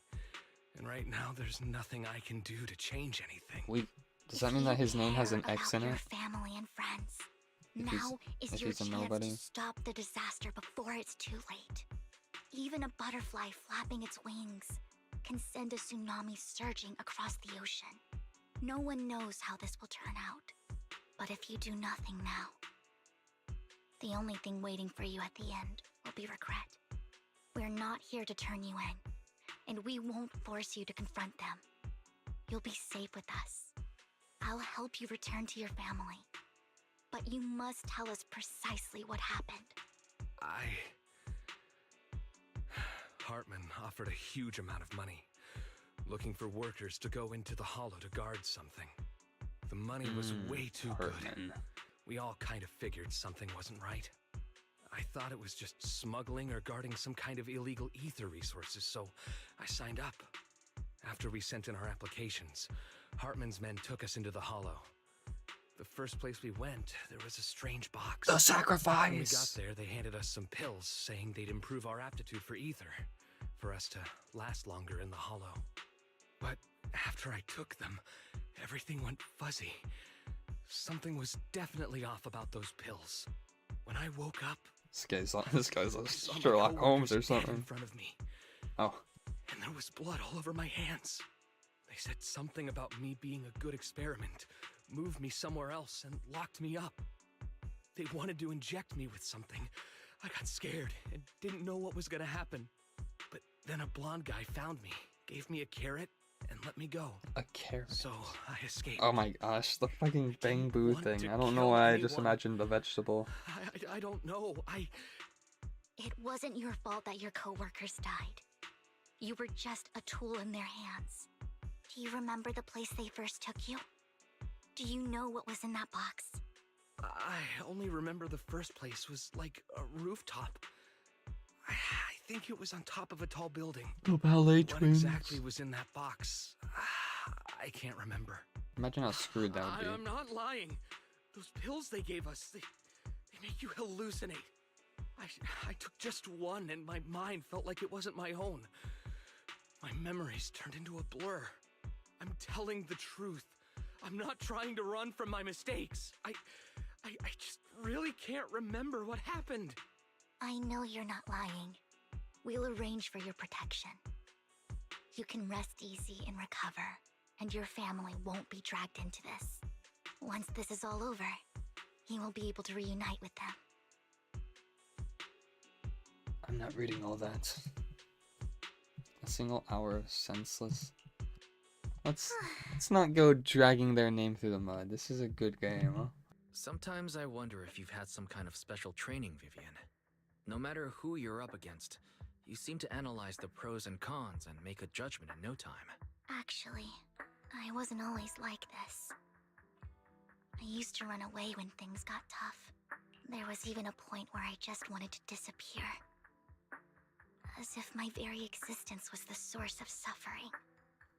And right now, there's nothing I can do to change anything. Wait, does If that mean you that his name has care an X about in your it? family and friends, If he's- now is if your he's a chance nobody? to stop the disaster before it's too late. Even a butterfly flapping its wings can send a tsunami surging across the ocean. No one knows how this will turn out. But if you do nothing now, the only thing waiting for you at the end will be regret. We're not here to turn you in, and we won't force you to confront them. You'll be safe with us. I'll help you return to your family. But you must tell us precisely what happened. Hartman offered a huge amount of money, looking for workers to go into the hollow to guard something. The money was way too good. Hartman. We all kind of figured something wasn't right. I thought it was just smuggling or guarding some kind of illegal ether resources, so I signed up. After we sent in our applications, Hartman's men took us into the hollow. The first place we went, there was a strange box. The When we got sacrifice! there, they handed us some pills, saying they'd improve our aptitude for ether, for us to last longer in the hollow. But after I took them, everything went fuzzy. Something was definitely off about those pills. When I woke up, This guy's I a saw my Sherlock Holmes coworkers or dead in something. front of me, Oh, and there was blood all over my hands. They said something about me being a good experiment, moved me somewhere else, and locked me up. They wanted to inject me with something. I got scared and didn't know what was gonna happen. But then a blonde guy found me, gave me a carrot, and let me go. a carrot. So I escaped. Oh my gosh, the fucking Bang didn't Boo want thing. to I don't know kill why I just anyone. imagined a vegetable. I don't know. It wasn't your fault that your coworkers died. You were just a tool in their hands. Do you remember the place they first took you? Do you know what was in that box? I only remember the first place was like a rooftop. I think it was on top of a tall building. The ballet What exactly was in that box? I can't remember. Imagine how screwed that would be. I'm not lying. Those pills they gave us, they make you hallucinate. I took just one and my mind felt like it wasn't my own. My memories turned into a blur. I'm telling the truth. I'm not trying to run from my mistakes. I just really can't remember what happened. I know you're not lying. We'll arrange for your protection. You can rest easy and recover, and your family won't be dragged into this. Once this is all over, you will be able to reunite with them. I'm not reading all that. A single hour of senseless. Let's not go dragging their name through the mud. This is a good game, huh? Sometimes I wonder if you've had some kind of special training, Vivian. No matter who you're up against, you seem to analyze the pros and cons and make a judgment in no time. Actually, I wasn't always like this. I used to run away when things got tough. There was even a point where I just wanted to disappear. As if my very existence was the source of suffering.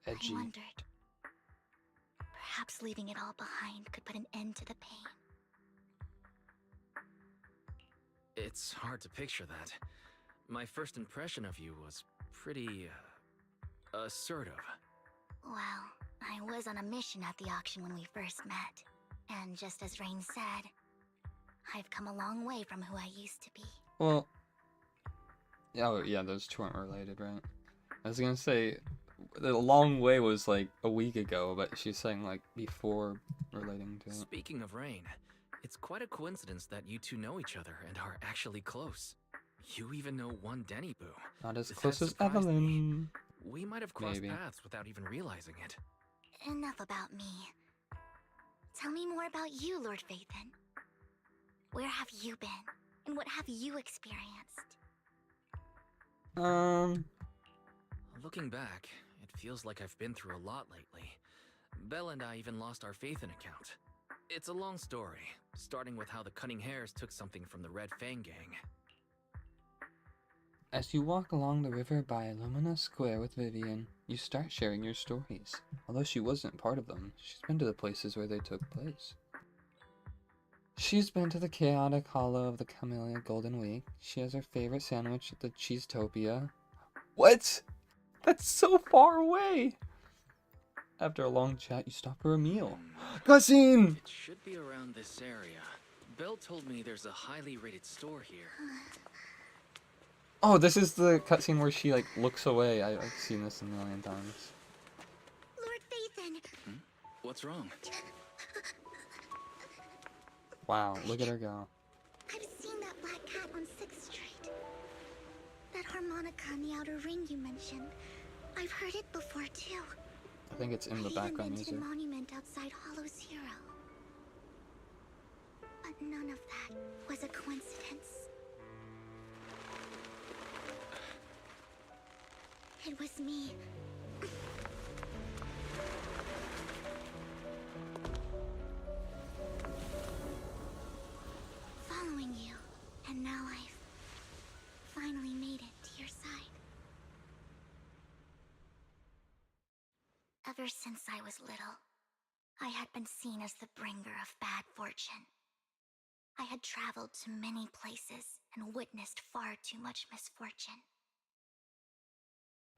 Edgy. I wondered. Perhaps leaving it all behind could put an end to the pain. It's hard to picture that. My first impression of you was pretty, assertive. Well, I was on a mission at the auction when we first met. And just as Rain said, I've come a long way from who I used to be. Well, oh yeah, those two aren't related, right? I was gonna say, the long way was like a week ago, but she's saying like before relating to it. Speaking of Rain, it's quite a coincidence that you two know each other and are actually close. You even know one Denny Boo. Not as That close as surprised me. Evelyn. We might have crossed Maybe. paths without even realizing it. Enough about me. Tell me more about you, Lord Phaethon. Where have you been? And what have you experienced? Looking back, it feels like I've been through a lot lately. Belle and I even lost our Phaethon account. It's a long story, starting with how the Cunning Hares took something from the Red Fang gang. As you walk along the river by Lumina Square with Vivian, you start sharing your stories. Although she wasn't part of them, she's been to the places where they took place. She's been to the chaotic hollow of the Camellia Golden Week. She has her favorite sandwich at the Cheesetopia. What? That's so far away! After a long chat, you stop for a meal. Cutscene! It should be around this area. Belle told me there's a highly rated store here. Oh, this is the cutscene where she like looks away. I've seen this a million times. Lord Phaethon! What's wrong? Wow, look at her go. I've seen that black cat on 6th Street. That harmonica in the outer ring you mentioned. I've heard it before too. I think it's in the I background even been to music. the monument outside Hollow's Hero. But none of that was a coincidence. It was me. Following you, and now I've finally made it to your side. Ever since I was little, I had been seen as the bringer of bad fortune. I had traveled to many places and witnessed far too much misfortune.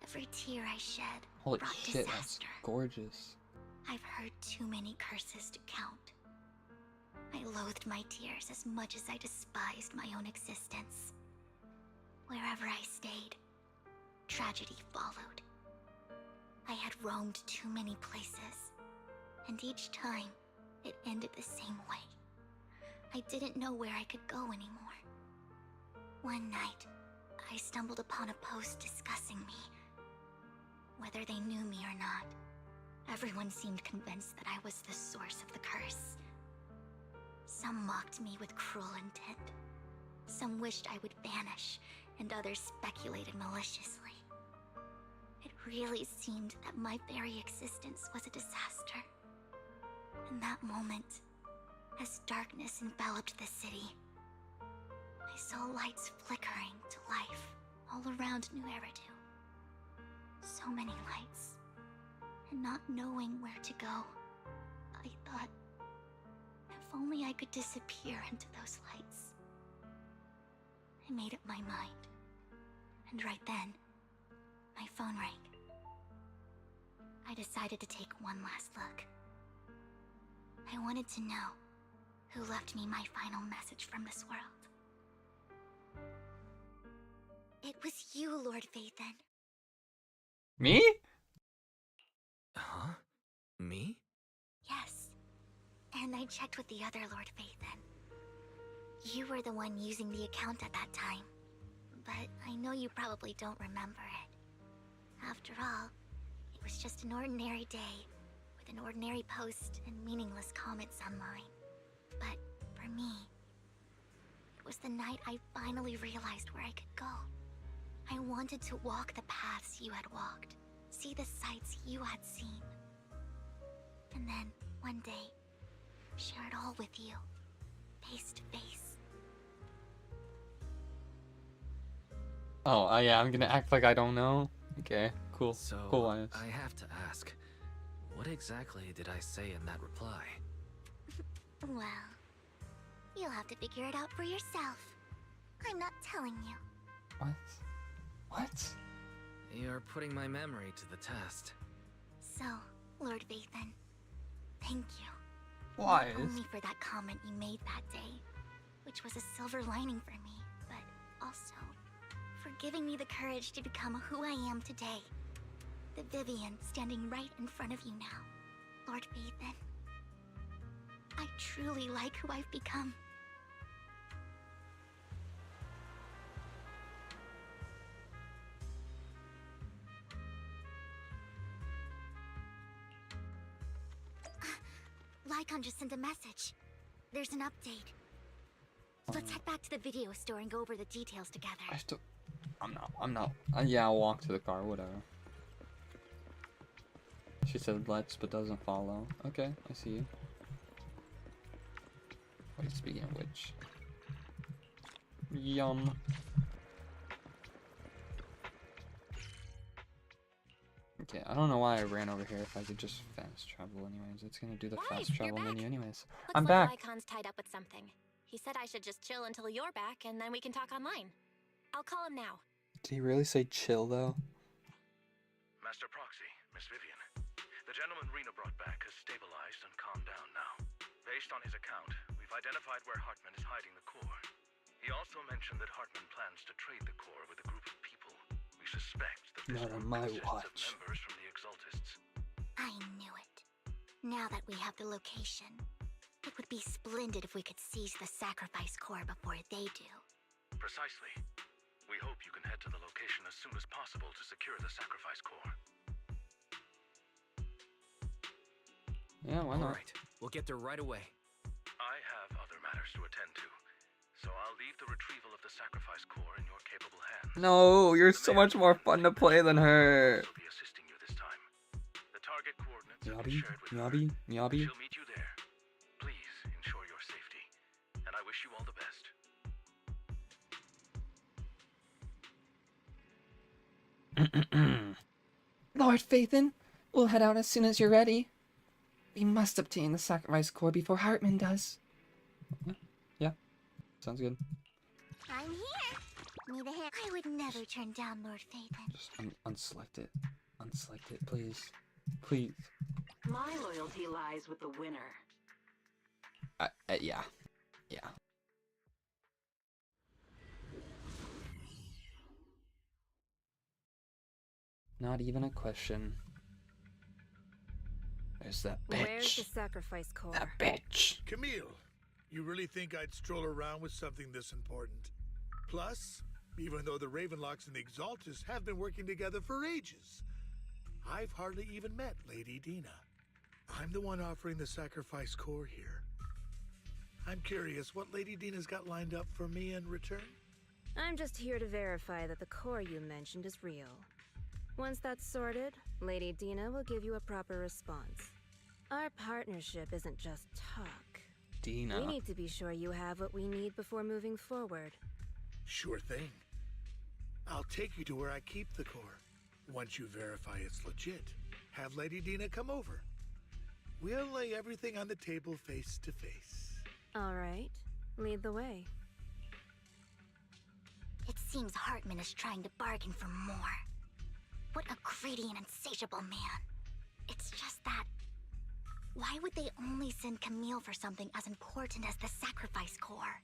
Every tear I shed Holy brought shit, that's disaster. gorgeous. I've heard too many curses to count. I loathed my tears as much as I despised my own existence. Wherever I stayed, tragedy followed. I had roamed too many places, and each time, it ended the same way. I didn't know where I could go anymore. One night, I stumbled upon a post discussing me. Whether they knew me or not, everyone seemed convinced that I was the source of the curse. Some mocked me with cruel intent. Some wished I would vanish, and others speculated maliciously. It really seemed that my very existence was a disaster. In that moment, as darkness enveloped the city, I saw lights flickering to life all around New Eridu. So many lights, and not knowing where to go, I thought, if only I could disappear into those lights. I made up my mind, and right then, my phone rang. I decided to take one last look. I wanted to know who left me my final message from this world. It was you, Lord Phaethon. Me? Huh? Me? Yes. And I checked with the other Lord Phaethon. You were the one using the account at that time. But I know you probably don't remember it. After all, it was just an ordinary day, with an ordinary post and meaningless comments online. But for me, it was the night I finally realized where I could go. I wanted to walk the paths you had walked, see the sights you had seen. And then, one day, share it all with you, face to face. Oh, yeah, I'm gonna act like I don't know. Okay, cool. So, Cool, Linus. I have to ask, what exactly did I say in that reply? Well, you'll have to figure it out for yourself. I'm not telling you. What? What? You're putting my memory to the test. So, Lord Vathan, thank you. Why? Not only for that comment you made that day, which was a silver lining for me, but also for giving me the courage to become who I am today. The Vivian standing right in front of you now. Lord Vathan, I truly like who I've become. Lycon just sent a message. There's an update. Let's head back to the video store and go over the details together. I still. I'm not. Yeah, I'll walk to the car, whatever. She said let's, but doesn't follow. Okay, I see you. Wait, speaking of which. Yum. Okay, I don't know why I ran over here if I could just fast travel anyways. It's gonna do the Guys, fast you're travel back. menu anyways. Looks I'm like back! Lycon's tied up with something. He said I should just chill until you're back, and then we can talk online. I'll call him now. Did he really say chill though? Master Proxy, Miss Vivian. The gentleman Rena brought back has stabilized and calmed down now. Based on his account, we've identified where Hartman is hiding the core. He also mentioned that Hartman plans to trade the core with a group of people. We suspect that this Not on group my consists watch. of members from the Exaltists. I knew it. Now that we have the location, it would be splendid if we could seize the sacrifice core before they do. Precisely. We hope you can head to the location as soon as possible to secure the sacrifice core. Yeah, why not? Alright, we'll get there right away. I have other matters to attend to, so I'll leave the retrieval of the sacrifice core in your capable hands. No, you're so much more fun to play than her. I'll be assisting you this time. The target coordinates have been Miyabi, shared with her. Miyabi, Miyabi. She'll meet you there. Please ensure your safety, and I wish you all the best. Lord Phaethon, we'll head out as soon as you're ready. We must obtain the sacrifice core before Hartman does. Yeah, sounds good. I'm here. Need a hand? I would never turn down Lord Phaethon. Just unselect it. Unselect it, please. Please. My loyalty lies with the winner. Yeah. Yeah. Not even a question. There's that bitch. Where's the sacrifice core? That bitch. Camille, you really think I'd stroll around with something this important? Plus, even though the Ravenlocks and the Exaltus have been working together for ages, I've hardly even met Lady Dina. I'm the one offering the sacrifice core here. I'm curious what Lady Dina's got lined up for me in return? I'm just here to verify that the core you mentioned is real. Once that's sorted, Lady Dina will give you a proper response. Our partnership isn't just talk. Dina. We need to be sure you have what we need before moving forward. Sure thing. I'll take you to where I keep the core. Once you verify it's legit, have Lady Dina come over. We'll lay everything on the table face to face. All right, lead the way. It seems Hartman is trying to bargain for more. What a greedy and insatiable man. It's just that... why would they only send Camille for something as important as the sacrifice core?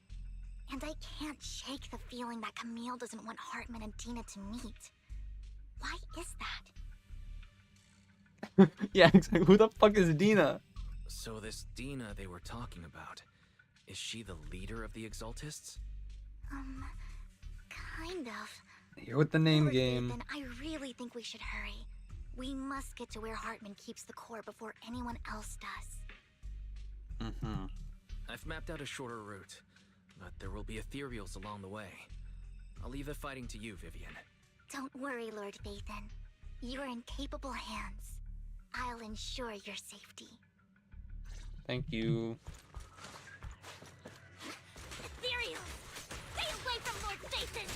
And I can't shake the feeling that Camille doesn't want Hartman and Dina to meet. Why is that? Yeah, exactly. Who the fuck is Dina? So this Dina they were talking about, is she the leader of the Exaltists? Kind of. Here with the name Lord game. Then I really think we should hurry. We must get to where Hartman keeps the core before anyone else does. Mm-hmm. I've mapped out a shorter route, but there will be ethereals along the way. I'll leave the fighting to you, Vivian. Don't worry, Lord Vathan. You're in capable hands. I'll ensure your safety. Thank you. Ethereal! Stay away from Lord Vathan!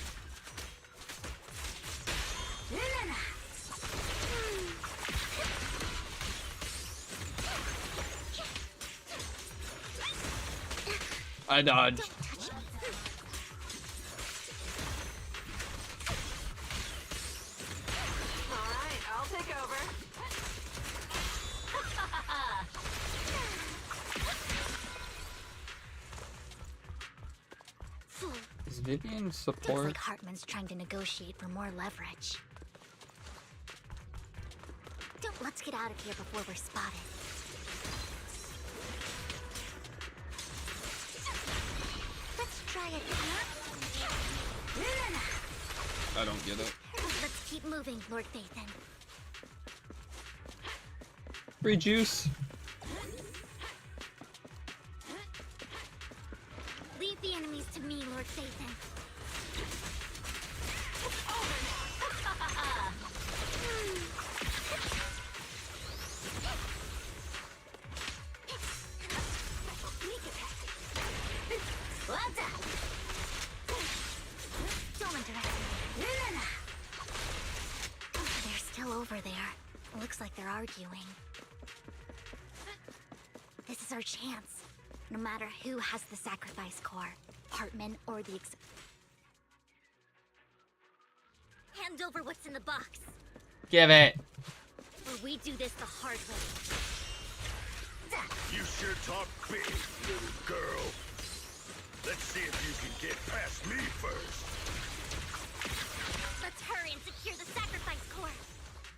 I dodged. Alright, I'll take over. Is Vivian Looks support? like Hartman's trying to negotiate for more leverage. Let's get out of here before we're spotted. Let's try it. I don't get it. Let's keep moving, Lord Vathan. Free juice. Leave the enemies to me, Lord Vathan. Don't underestimate. They're still over there. Looks like they're arguing. This is our chance. No matter who has the sacrifice core, Hartman or the Hand over what's in the box. Give it. Or we do this the hard way. You sure talk big, little girl. Let's see if you can get past me first. Let's hurry and secure the sacrifice core.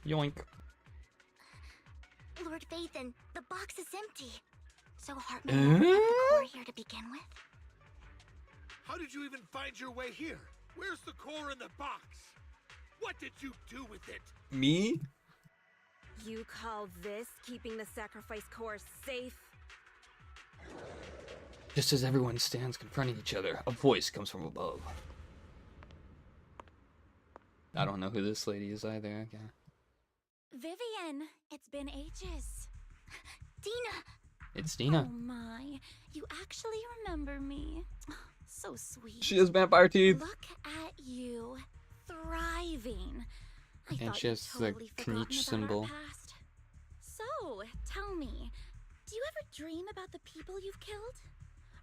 Yoink. Lord Vathan, the box is empty. So Hartman won't have the core here to begin with? How did you even find your way here? Where's the core in the box? What did you do with it? Me? You call this keeping the sacrifice core safe? Just as everyone stands confronting each other, a voice comes from above. I don't know who this lady is either. Okay. Vivian, it's been ages. Dina! It's Dina. Oh my, you actually remember me. So sweet. She has vampire teeth. Look at you, thriving. I And thought she you'd has the totally forgotten Kniech about symbol. our past. So, tell me, do you ever dream about the people you've killed?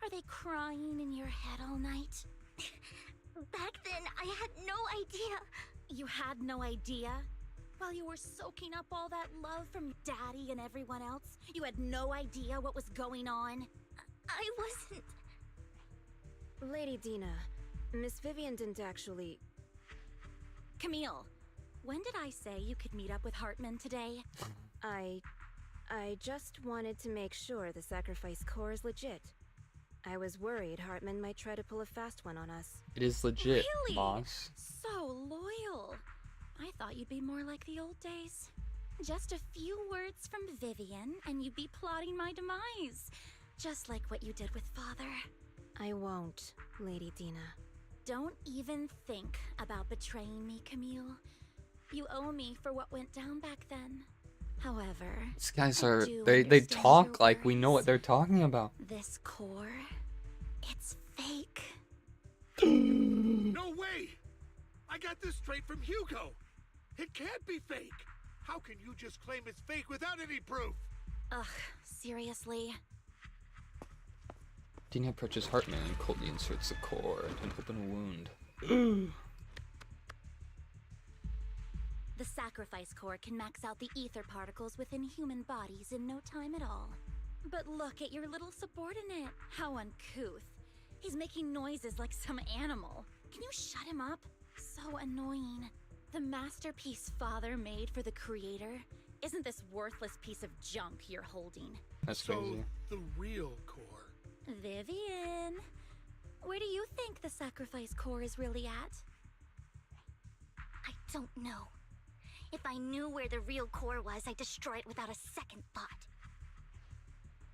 Are they crying in your head all night? Back then, I had no idea. You had no idea? While you were soaking up all that love from Daddy and everyone else, you had no idea what was going on? I wasn't... Lady Dina, Miss Vivian didn't actually... Camille, when did I say you could meet up with Hartman today? I just wanted to make sure the sacrifice core is legit. I was worried Hartman might try to pull a fast one on us. It is legit, Really? boss. So loyal. I thought you'd be more like the old days. Just a few words from Vivian, and you'd be plotting my demise. Just like what you did with Father. I won't, Lady Dina. Don't even think about betraying me, Camille. You owe me for what went down back then. However, These guys I are do they understand talk your like we know what worries. they're talking about. This core, it's fake. No way! I got this straight from Hugo. It can't be fake. How can you just claim it's fake without any proof? Ugh, seriously? Dina approaches Hartman and coldly inserts the core into an open wound. The sacrifice core can max out the ether particles within human bodies in no time at all. But look at your little subordinate. How uncouth. He's making noises like some animal. Can you shut him up? So annoying. The masterpiece Father made for the creator isn't this worthless piece of junk you're holding. That's So, crazy. the real core. Vivian, where do you think the sacrifice core is really at? I don't know. If I knew where the real core was, I'd destroy it without a second thought.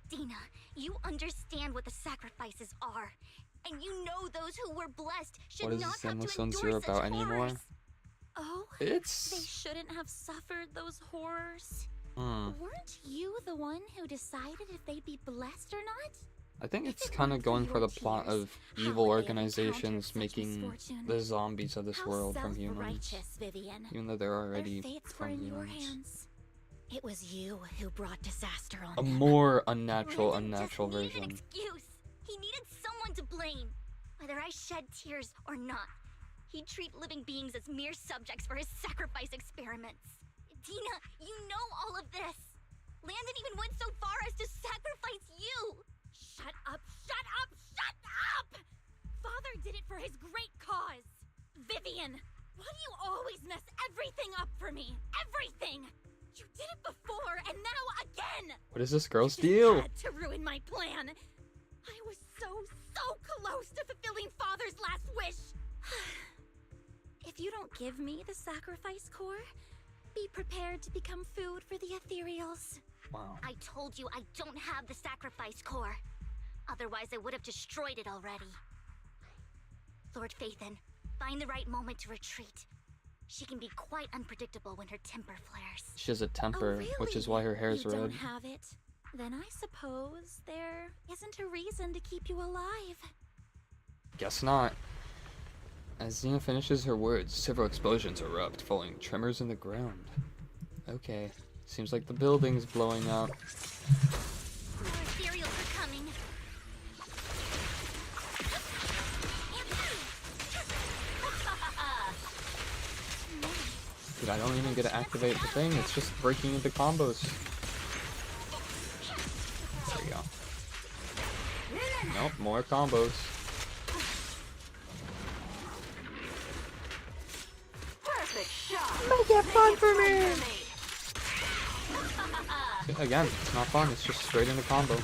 Dina, you understand what the sacrifices are. And you know those who were blessed should What is not have Zenless to endure Zero such about anymore? horrors. Oh, they It's shouldn't have suffered those horrors. hmm. Weren't you the one who decided if they'd be blessed or not? I think If it's it kind of weren't for going for your the plot tears, of how evil would they have organizations encountered such making misfortune? the zombies of this How world from humans, self-righteous, Vivian. even though they're already Their fates were from in your humans. hands. It was you who brought disaster on A them. more unnatural Brandon just needed an version. excuse. He needed someone to blame. Whether I shed tears or not, he'd treat living beings as mere subjects for his sacrifice experiments. Dina, you know all of this. Landon even went so far as to sacrifice you. Shut up! Shut up! Shut up! Father did it for his great cause. Vivian, why do you always mess everything up for me? Everything! You did it before, and now again! What is this girl's You deal? had to ruin my plan. I was so close to fulfilling Father's last wish. If you don't give me the sacrifice core, be prepared to become food for the ethereals. Wow. I told you I don't have the sacrifice core. Otherwise, I would have destroyed it already. Lord Phaethon, find the right moment to retreat. She can be quite unpredictable when her temper flares. She has a temper, Oh, really? which is why her hair is You red. don't have it? Then I suppose there isn't a reason to keep you alive. Guess not. As Xena finishes her words, several explosions erupt, following tremors in the ground. Okay, seems like the building's blowing up. More ethereals are coming. Dude, I don't even get to activate the thing, it's just breaking into combos. There you go. Nope, more combos. Perfect shot. Make it fun for me! Again, it's not fun, it's just straight into combo. No,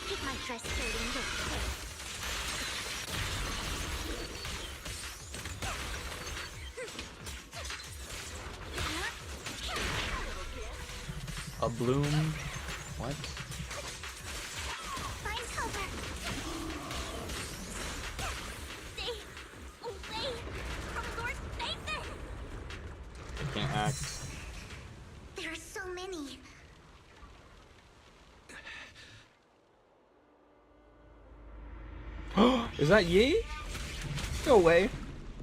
keep my dress flirting this way. A bloom? What? Find cover. Stay away from Lord Phaethon. I can't act. There are so many. Is that Yi? No way.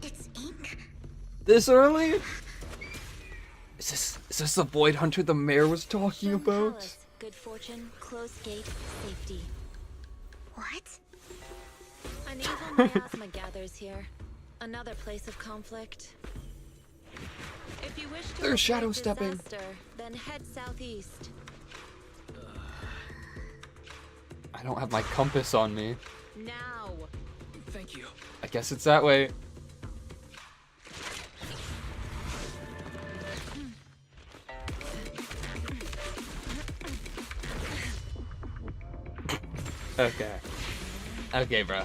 It's ink. This early? Is this the Void Hunter the mayor was talking Shun about? Palace, good fortune, closed gate, safety. What? An evil miasma gathers here. Another place of conflict. If you wish to They're avoid shadow stepping. disaster, then head southeast. I don't have my compass on me. Now. Thank you. I guess it's that way. Okay. Okay, bro.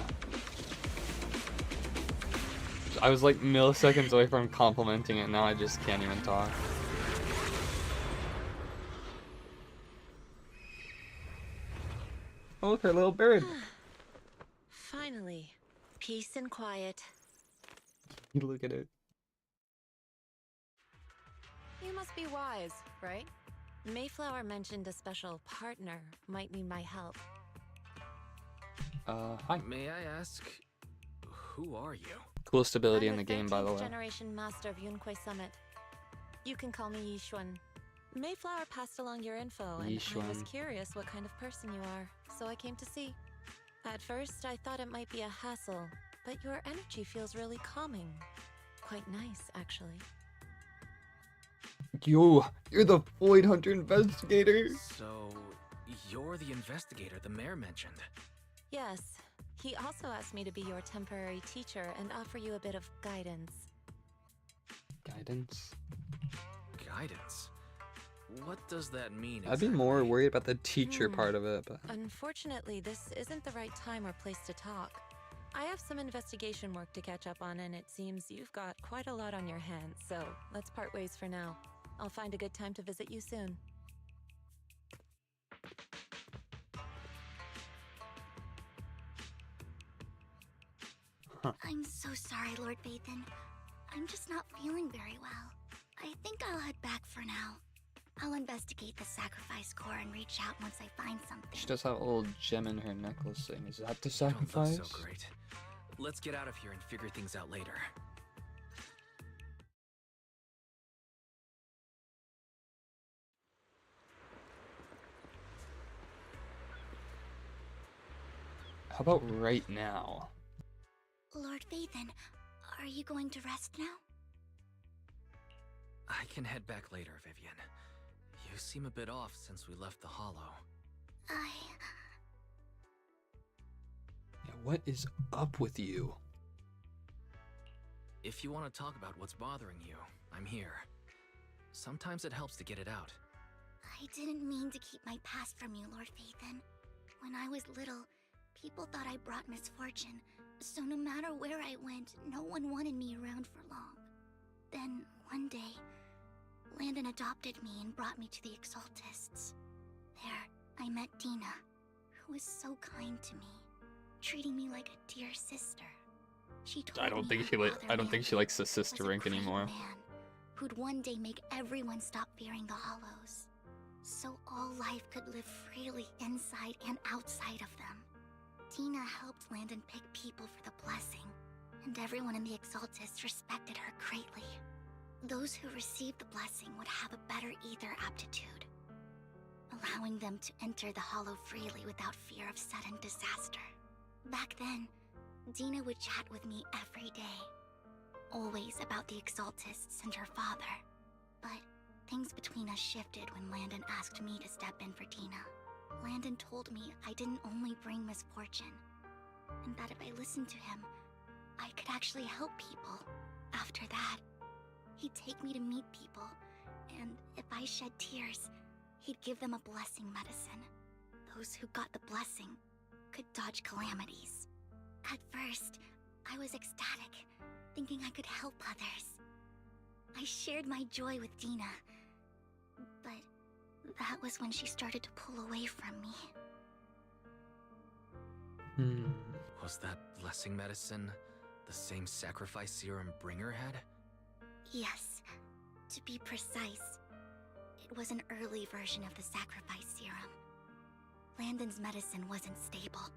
I was like milliseconds away from complimenting it, now I just can't even talk. Oh, look, her little bird. Finally, peace and quiet. Look at it. You must be wise, right? Mayflower mentioned a special partner might need my help. Hi. May I ask, who are you? Coolest ability in I'm the game, by the 13th way. generation master of Yunque Summit. You can call me Yishuan. Mayflower passed along your info, and I was Yishuan. curious what kind of person you are, so I came to see. At first, I thought it might be a hassle, but your energy feels really calming. Quite nice, actually. You're the Void Hunter investigator. So, you're the investigator the mayor mentioned. Yes, he also asked me to be your temporary teacher and offer you a bit of guidance. Guidance? Guidance? What does that mean I'd be more exactly? worried about the teacher part of it, but Unfortunately, this isn't the right time or place to talk. I have some investigation work to catch up on, and it seems you've got quite a lot on your hands, so let's part ways for now. I'll find a good time to visit you soon. Huh. I'm so sorry, Lord Vathan. I'm just not feeling very well. I think I'll head back for now. I'll investigate the sacrifice core and reach out once I find something. She does have a little gem in her necklace thing. Is that the You don't sacrifice? look so great. Let's get out of here and figure things out later. How about right now? Lord Vathan, are you going to rest now? I can head back later, Vivian. You seem a bit off since we left the Hollow. Yeah, what is up with you? If you want to talk about what's bothering you, I'm here. Sometimes it helps to get it out. I didn't mean to keep my past from you, Lord Vathan. When I was little, people thought I brought misfortune, so no matter where I went, no one wanted me around for long. Then, one day, Landon adopted me and brought me to the Exaltists. There, I met Dina, who was so kind to me, treating me like a dear sister. She told I don't me think her I don't think she likes the was sister a rank great anymore. man who'd one day make everyone stop fearing the Hollows, so all life could live freely inside and outside of them. Tina helped Landon pick people for the blessing, and everyone in the Exaltists respected her greatly. Those who received the blessing would have a better ether aptitude, allowing them to enter the Hollow freely without fear of sudden disaster. Back then, Dina would chat with me every day, always about the Exaltists and her father. But things between us shifted when Landon asked me to step in for Dina. Landon told me I didn't only bring misfortune, and that if I listened to him, I could actually help people. After that, he'd take me to meet people, and if I shed tears, he'd give them a blessing medicine. Those who got the blessing could dodge calamities. At first, I was ecstatic, thinking I could help others. I shared my joy with Dina, but that was when she started to pull away from me. Was that blessing medicine the same sacrifice serum Bringer had? Yes, to be precise, it was an early version of the sacrifice serum. Landon's medicine wasn't stable.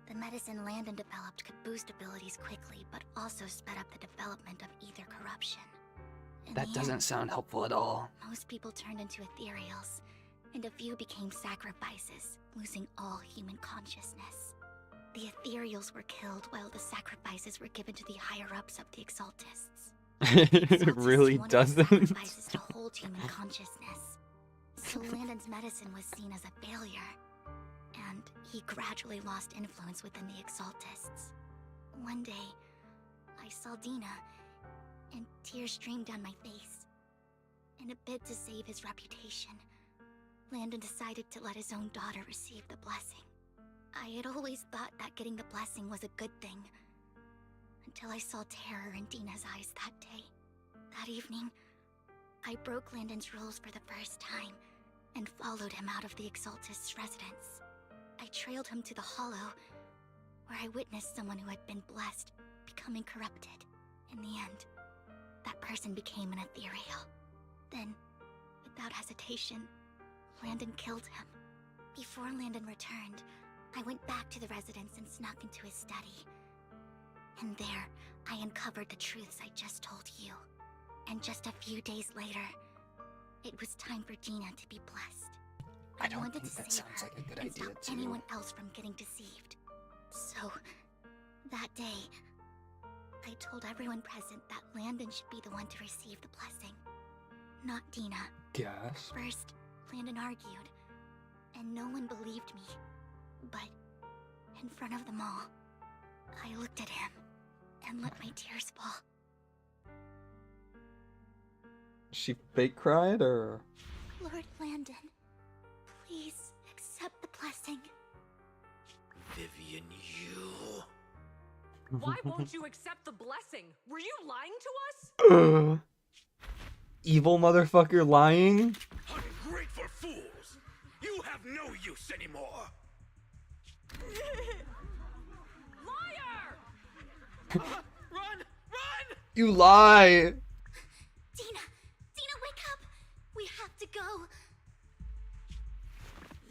The medicine Landon developed could boost abilities quickly, but also sped up the development of ether corruption. In That the doesn't end, sound helpful at all. most people turned into ethereals, and a few became sacrifices, losing all human consciousness. The ethereals were killed while the sacrifices were given to the higher-ups of the Exaltists. It really wanted the doesn't. sacrifices to hold human consciousness. So Landon's medicine was seen as a failure, and he gradually lost influence within the Exaltists. One day, I saw Dina, and tears streamed down my face. In a bid to save his reputation, Landon decided to let his own daughter receive the blessing. I had always thought that getting the blessing was a good thing, until I saw terror in Dina's eyes that day. That evening, I broke Landon's rules for the first time, and followed him out of the Exaltist's residence. I trailed him to the Hollow, where I witnessed someone who had been blessed becoming corrupted. In the end, that person became an ethereal. Then, without hesitation, Landon killed him. Before Landon returned, I went back to the residence and snuck into his study. And there, I uncovered the truths I just told you. And just a few days later, it was time for Dina to be blessed. I don't wanted think to that save sounds her like a good and idea, stop too. anyone else from getting deceived. So, that day, I told everyone present that Landon should be the one to receive the blessing, not Dina. Gasp. First, Landon argued, and no one believed me. But, in front of them all, I looked at him and let my tears fall. She fake cried, or? Lord Landon, please accept the blessing. Vivian, you... Why won't you accept the blessing? Were you lying to us? Evil motherfucker lying? Ungrateful fools! You have no use anymore! Liar! Run! Run! You lie! Dina! Dina, wake up! We have to go!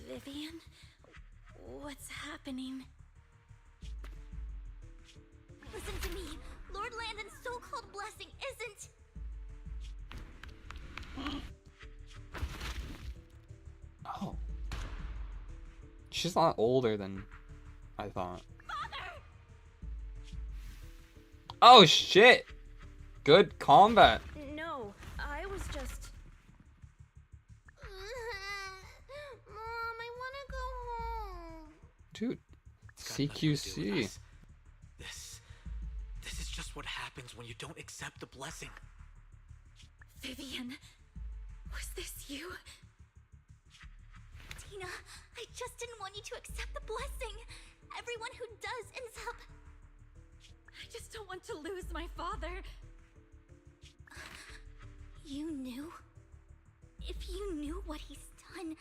Vivian? What's happening? Listen to me. Lord Landon's so-called blessing isn't... Oh. She's a lot older than I thought. Father! Oh shit! Good combat. No, I was just... Mom, I want to go home. Dude, It's got nothing to do with CQC. us. This is just what happens when you don't accept the blessing. Vivian, was this you? Tina, I just didn't want you to accept the blessing. Everyone who does ends up... I just don't want to lose my father. You knew? If you knew what he's done,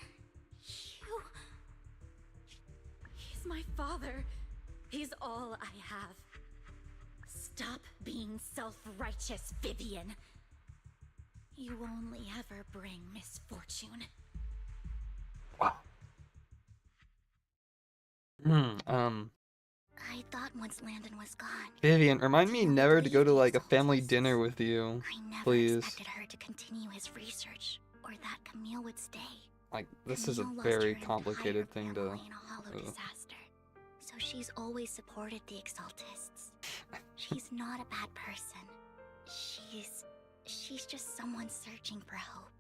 you... He's my father. He's all I have. Stop being self-righteous, Vivian. You only ever bring misfortune. Wow. I thought once Landon was gone, Vivian, remind me never to go to like a family dinner with you, I never please. expected her to continue his research, or that Camille would stay. Like, this is a Camille lost very her complicated entire thing to... family in a hollow disaster. So she's always supported the Exaltists. She's not a bad person. She's just someone searching for hope.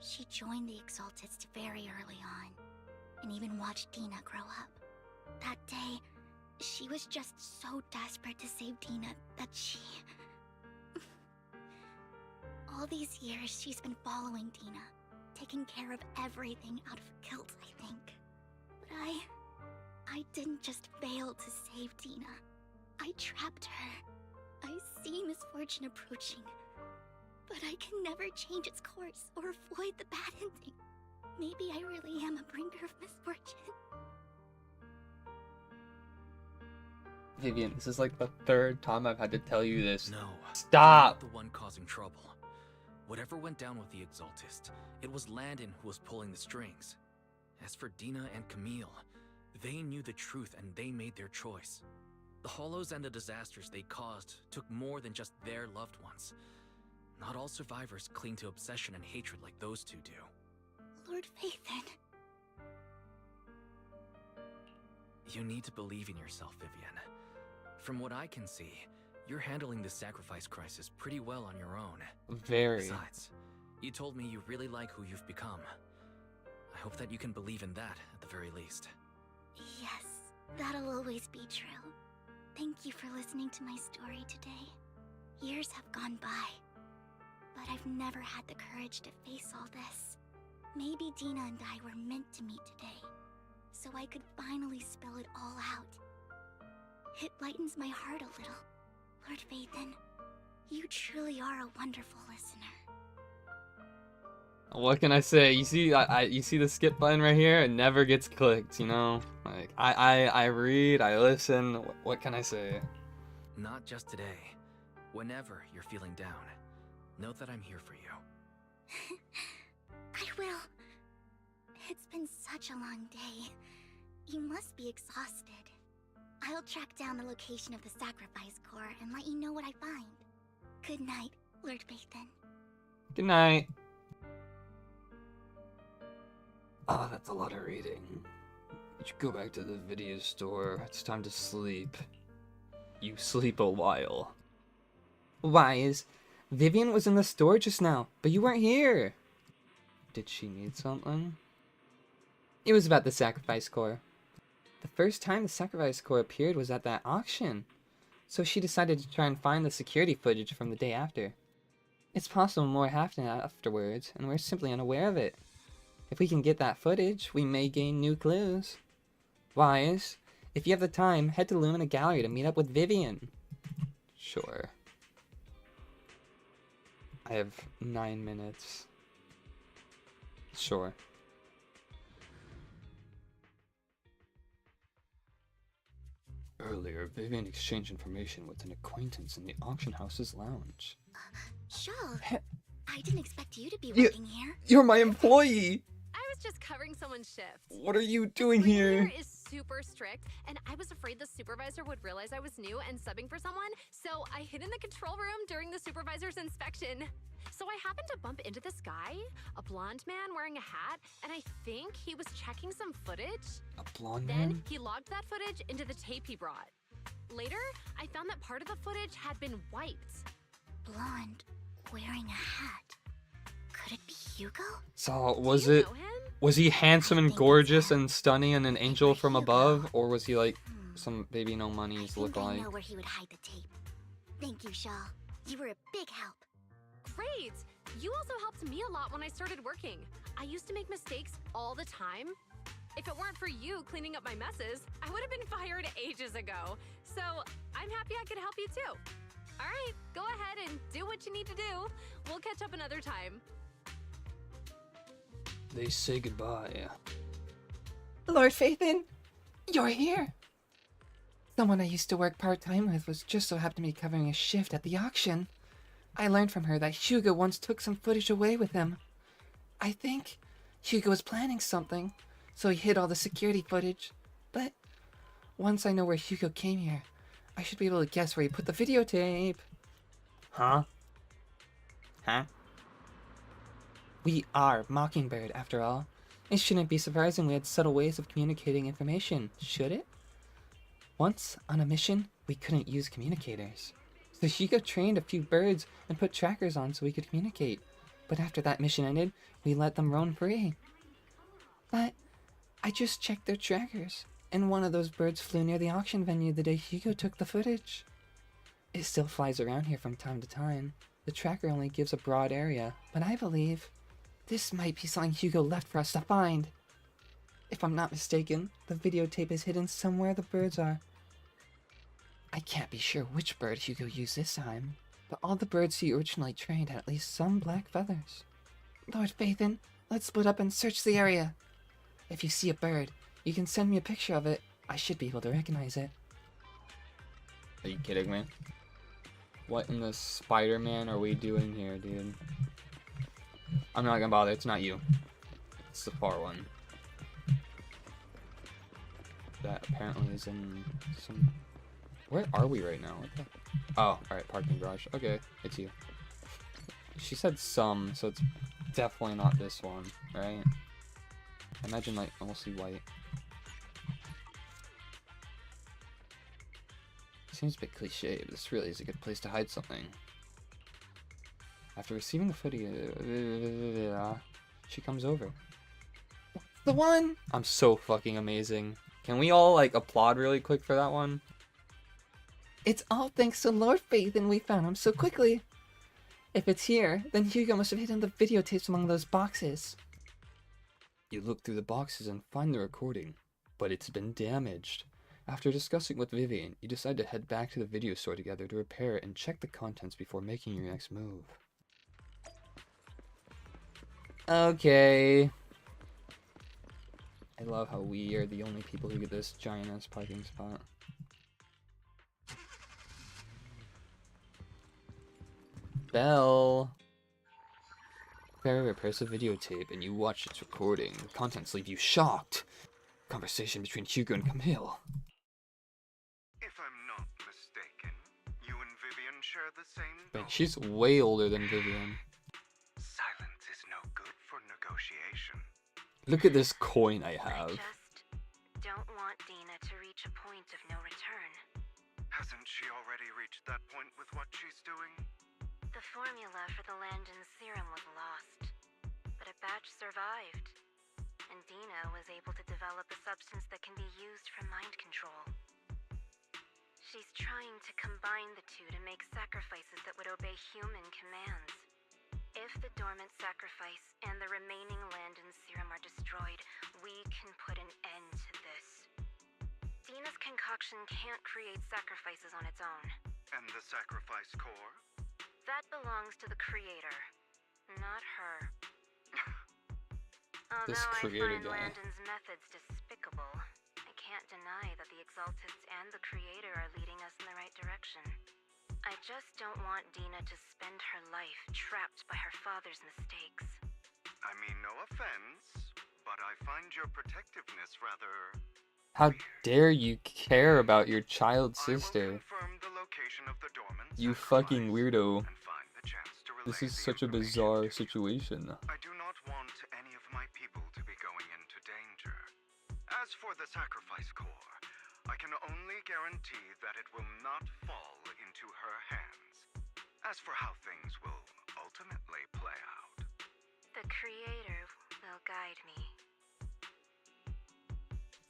She joined the Exaltists very early on, and even watched Dina grow up. That day, she was just so desperate to save Dina that she... All these years, she's been following Dina, taking care of everything out of guilt, I think. But I didn't just fail to save Dina. I trapped her. I see misfortune approaching, but I can never change its course or avoid the bad ending. Maybe I really am a bringer of misfortune. Vivian, this is like the third time I've had to tell you this. No. Stop! You're not the one causing trouble. Whatever went down with the Exaltist, it was Landon who was pulling the strings. As for Dina and Camille, they knew the truth and they made their choice. The Hollows and the disasters they caused took more than just their loved ones. Not all survivors cling to obsession and hatred like those two do. Lord Phaethon. You need to believe in yourself, Vivian. From what I can see, you're handling the sacrifice crisis pretty well on your own. Very. Besides, you told me you really like who you've become. I hope that you can believe in that, at the very least. Yes, that'll always be true. Thank you for listening to my story today. Years have gone by, but I've never had the courage to face all this. Maybe Dina and I were meant to meet today, so I could finally spill it all out. It lightens my heart a little. Lord Phaethon, you truly are a wonderful listener. What can I say? You see, you see the skip button right here? It never gets clicked, you know? Like, I read, I listen. What can I say? Not just today. Whenever you're feeling down, note that I'm here for you. I will. It's been such a long day. You must be exhausted. I'll track down the location of the sacrifice core and let you know what I find. Good night, Lord Phaethon. Good night. Oh, that's a lot of reading. You should go back to the video store. It's time to sleep. You sleep a while. Wise, Vivian was in the store just now, but you weren't here. Did she need something? It was about the sacrifice core. The first time the sacrifice core appeared was at that auction, so she decided to try and find the security footage from the day after. It's possible more happened afterwards, and we're simply unaware of it. If we can get that footage, we may gain new clues. Wise, If you have the time, head to Lumina Gallery to meet up with Vivian. Sure. I have 9 minutes. Sure. Earlier, Vivian exchanged information with an acquaintance in the auction house's lounge. Shawl, I didn't expect you to be You- working here. You're my employee! I was just covering someone's shift. What are you doing Screen here? is super strict, and I was afraid the supervisor would realize I was new and subbing for someone, so I hid in the control room during the supervisor's inspection. So I happened to bump into this guy, a blonde man wearing a hat, and I think he was checking some footage. A blonde Then man? he logged that footage into the tape he brought. Later, I found that part of the footage had been wiped. Blonde, wearing a hat. Could it be Hugo? So, was he handsome and gorgeous and stunning and an angel from above? Or was he like some baby no money's I lookalike? know where he would hide the tape. Thank you, Shaw. You were a big help. Great! You also helped me a lot when I started working. I used to make mistakes all the time. If it weren't for you cleaning up my messes, I would have been fired ages ago. So I'm happy I could help you too. All right, go ahead and do what you need to do. We'll catch up another time. They say goodbye. Lord Phaethon, you're here. Someone I used to work part-time with was just so happened to be covering a shift at the auction. I learned from her that Hugo once took some footage away with him. I think Hugo was planning something, so he hid all the security footage. But once I know where Hugo came here, I should be able to guess where he put the videotape. Huh? Huh? We are Mockingbird, after all. It shouldn't be surprising we had subtle ways of communicating information, should it? Once, on a mission, we couldn't use communicators. So Hugo trained a few birds and put trackers on so we could communicate. But after that mission ended, we let them roam free. But I just checked their trackers, and one of those birds flew near the auction venue the day Hugo took the footage. It still flies around here from time to time. The tracker only gives a broad area, but I believe this might be something Hugo left for us to find. If I'm not mistaken, the videotape is hidden somewhere the birds are. I can't be sure which bird Hugo used this time, but all the birds he originally trained had at least some black feathers. Lord Phaethon, let's split up and search the area. If you see a bird, you can send me a picture of it. I should be able to recognize it. Are you kidding me? What in the Spider-Man are we doing here, dude? I'm not gonna bother, it's not you. It's the far one. That apparently is in some... Where are we right now? What the... Oh, alright, parking garage. Okay, it's you. She said some, so it's definitely not this one, right? I imagine like mostly white. Seems a bit cliche, but this really is a good place to hide something. After receiving the footage, she comes over. The one! I'm so fucking amazing. Can we all like applaud really quick for that one? It's all thanks to Lord Phaethon we found him so quickly. If it's here, then Hugo must have hidden the videotapes among those boxes. You look through the boxes and find the recording, but it's been damaged. After discussing with Vivian, you decide to head back to the video store together to repair it and check the contents before making your next move. Okay. I love how we are the only people who get this giant-ass parking spot. Belle! Farrah repairs the videotape and you watch its recording. The contents leave you shocked. Conversation between Hugo and Camille. If I'm not mistaken, you and Vivian share the same Man, goal. she's way older than Vivian. Silence is no good for negotiation. Look at this coin I have. Don't want Dina to reach a point of no return. Hasn't she already reached that point with what she's doing? The formula for the Landon serum was lost, but a batch survived, and Dina was able to develop a substance that can be used for mind control. She's trying to combine the two to make sacrifices that would obey human commands. If the dormant sacrifice and the remaining Landon serum are destroyed, we can put an end to this. Dina's concoction can't create sacrifices on its own. And the sacrifice core? That belongs to the creator, not her. This Although I creator find guy. Landon's methods despicable, I can't deny that the Exaltists and the creator are leading us in the right direction. I just don't want Dina to spend her life trapped by her father's mistakes. I mean, no offense, but I find your protectiveness rather... How dare you care about your child sister? Confirm the location of the dormant You fucking weirdo. This is such a bizarre situation. I do not want any of my people to be going into danger. As for the sacrifice core, I can only guarantee that it will not fall into her hands. As for how things will ultimately play out, The creator will guide me.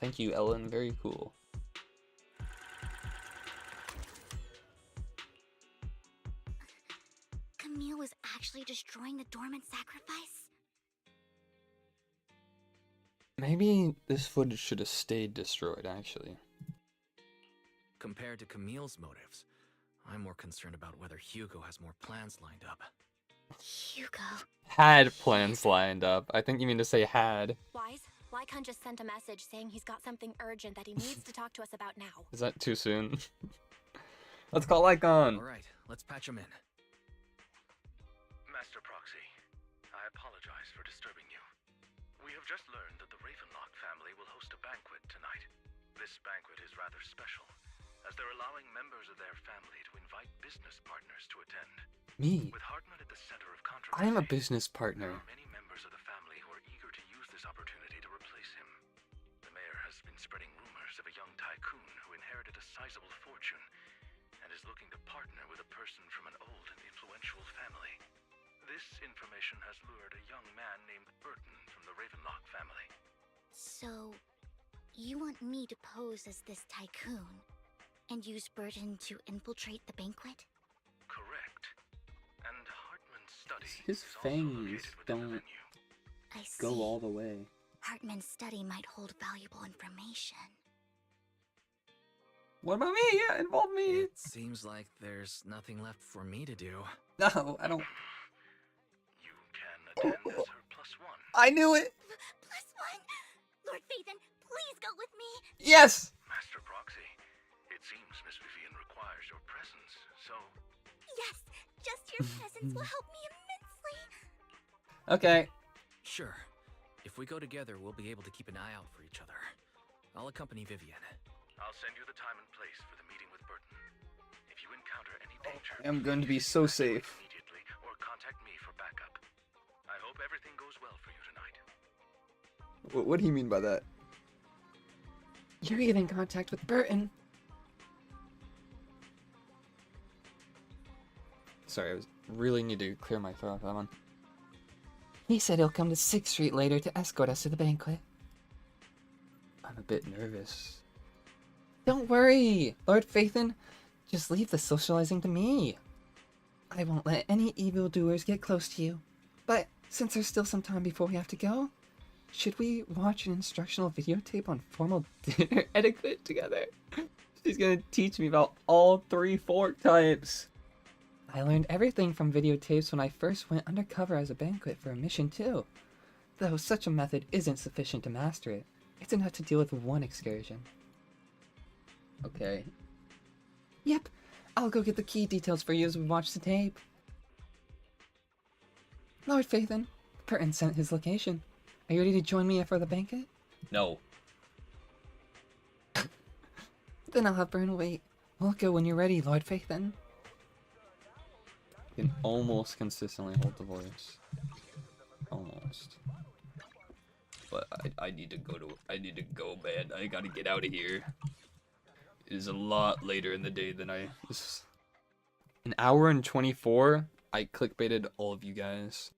Thank you, Ellen. Very cool. Camille was actually destroying the dormant sacrifice? Maybe this footage should have stayed destroyed, actually. Compared to Camille's motives, I'm more concerned about whether Hugo has more plans lined up. Hugo. Had plans lined up. I think you mean to say had. Wise, Lycon just sent a message saying he's got something urgent that he needs to talk to us about now. Is that too soon? Let's call Lycon. Alright, let's patch him in. Master Proxy, I apologize for disturbing you. We have just learned that the Ravenlock family will host a banquet tonight. This banquet is rather special, as they're allowing members of their family to invite business partners to attend. Me. With Hartman at the center of controversy, I am a business partner. there are many members of the family who are eager to use this opportunity to replace him. The mayor has been spreading rumors of a young tycoon who inherited a sizable fortune and is looking to partner with a person from an old and influential family. This information has lured a young man named Burton from the Ravenlock family. So, you want me to pose as this tycoon and use Burton to infiltrate the banquet? Correct. And Hartman's study His is also fangs located within the don't venue. I see. go all the way. Hartman's study might hold valuable information. What about me? Yeah, involve me. It seems like there's nothing left for me to do. No, I don't. You can attend as her +1. I knew it. Plus one! Lord Phaethon, please go with me! Yes. Master Proxy, it seems Miss Vivian requires your presence, so... Yes, just your presence will help me immensely. Okay. Sure. If we go together, we'll be able to keep an eye out for each other. I'll accompany Vivian. I'll send you the time and place for the meeting with Burton. If you encounter any danger, I am going to be so safe. immediately or contact me for backup. I hope everything goes well for you tonight. What do you mean by that? You get in contact with Burton. Sorry, I really need to clear my throat for that one. He said he'll come to 6th Street later to escort us to the banquet. I'm a bit nervous. Don't worry, Lord Phaethon. Just leave the socializing to me. I won't let any evildoers get close to you. But since there's still some time before we have to go, should we watch an instructional videotape on formal dinner etiquette together? She's gonna teach me about all 3 fork types. I learned everything from videotapes when I first went undercover as a banquet for a mission too. Though such a method isn't sufficient to master it. It's enough to deal with one excursion. Okay. Yep, I'll go get the key details for you as we watch the tape. Lord Phaethon, Burton sent his location. Are you ready to join me for the banquet? No. Then I'll have Burton wait. We'll go when you're ready, Lord Phaethon. You can almost consistently hold the voice. Almost. But I need to go man. I gotta get out of here. It is a lot later in the day than an hour and 24. I clickbaited all of you guys.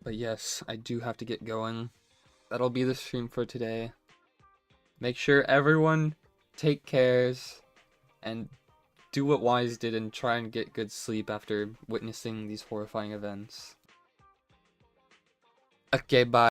But yes, I do have to get going. That'll be the stream for today. Make sure everyone take cares and do what Wise did and try and get good sleep after witnessing these horrifying events. Okay, bye.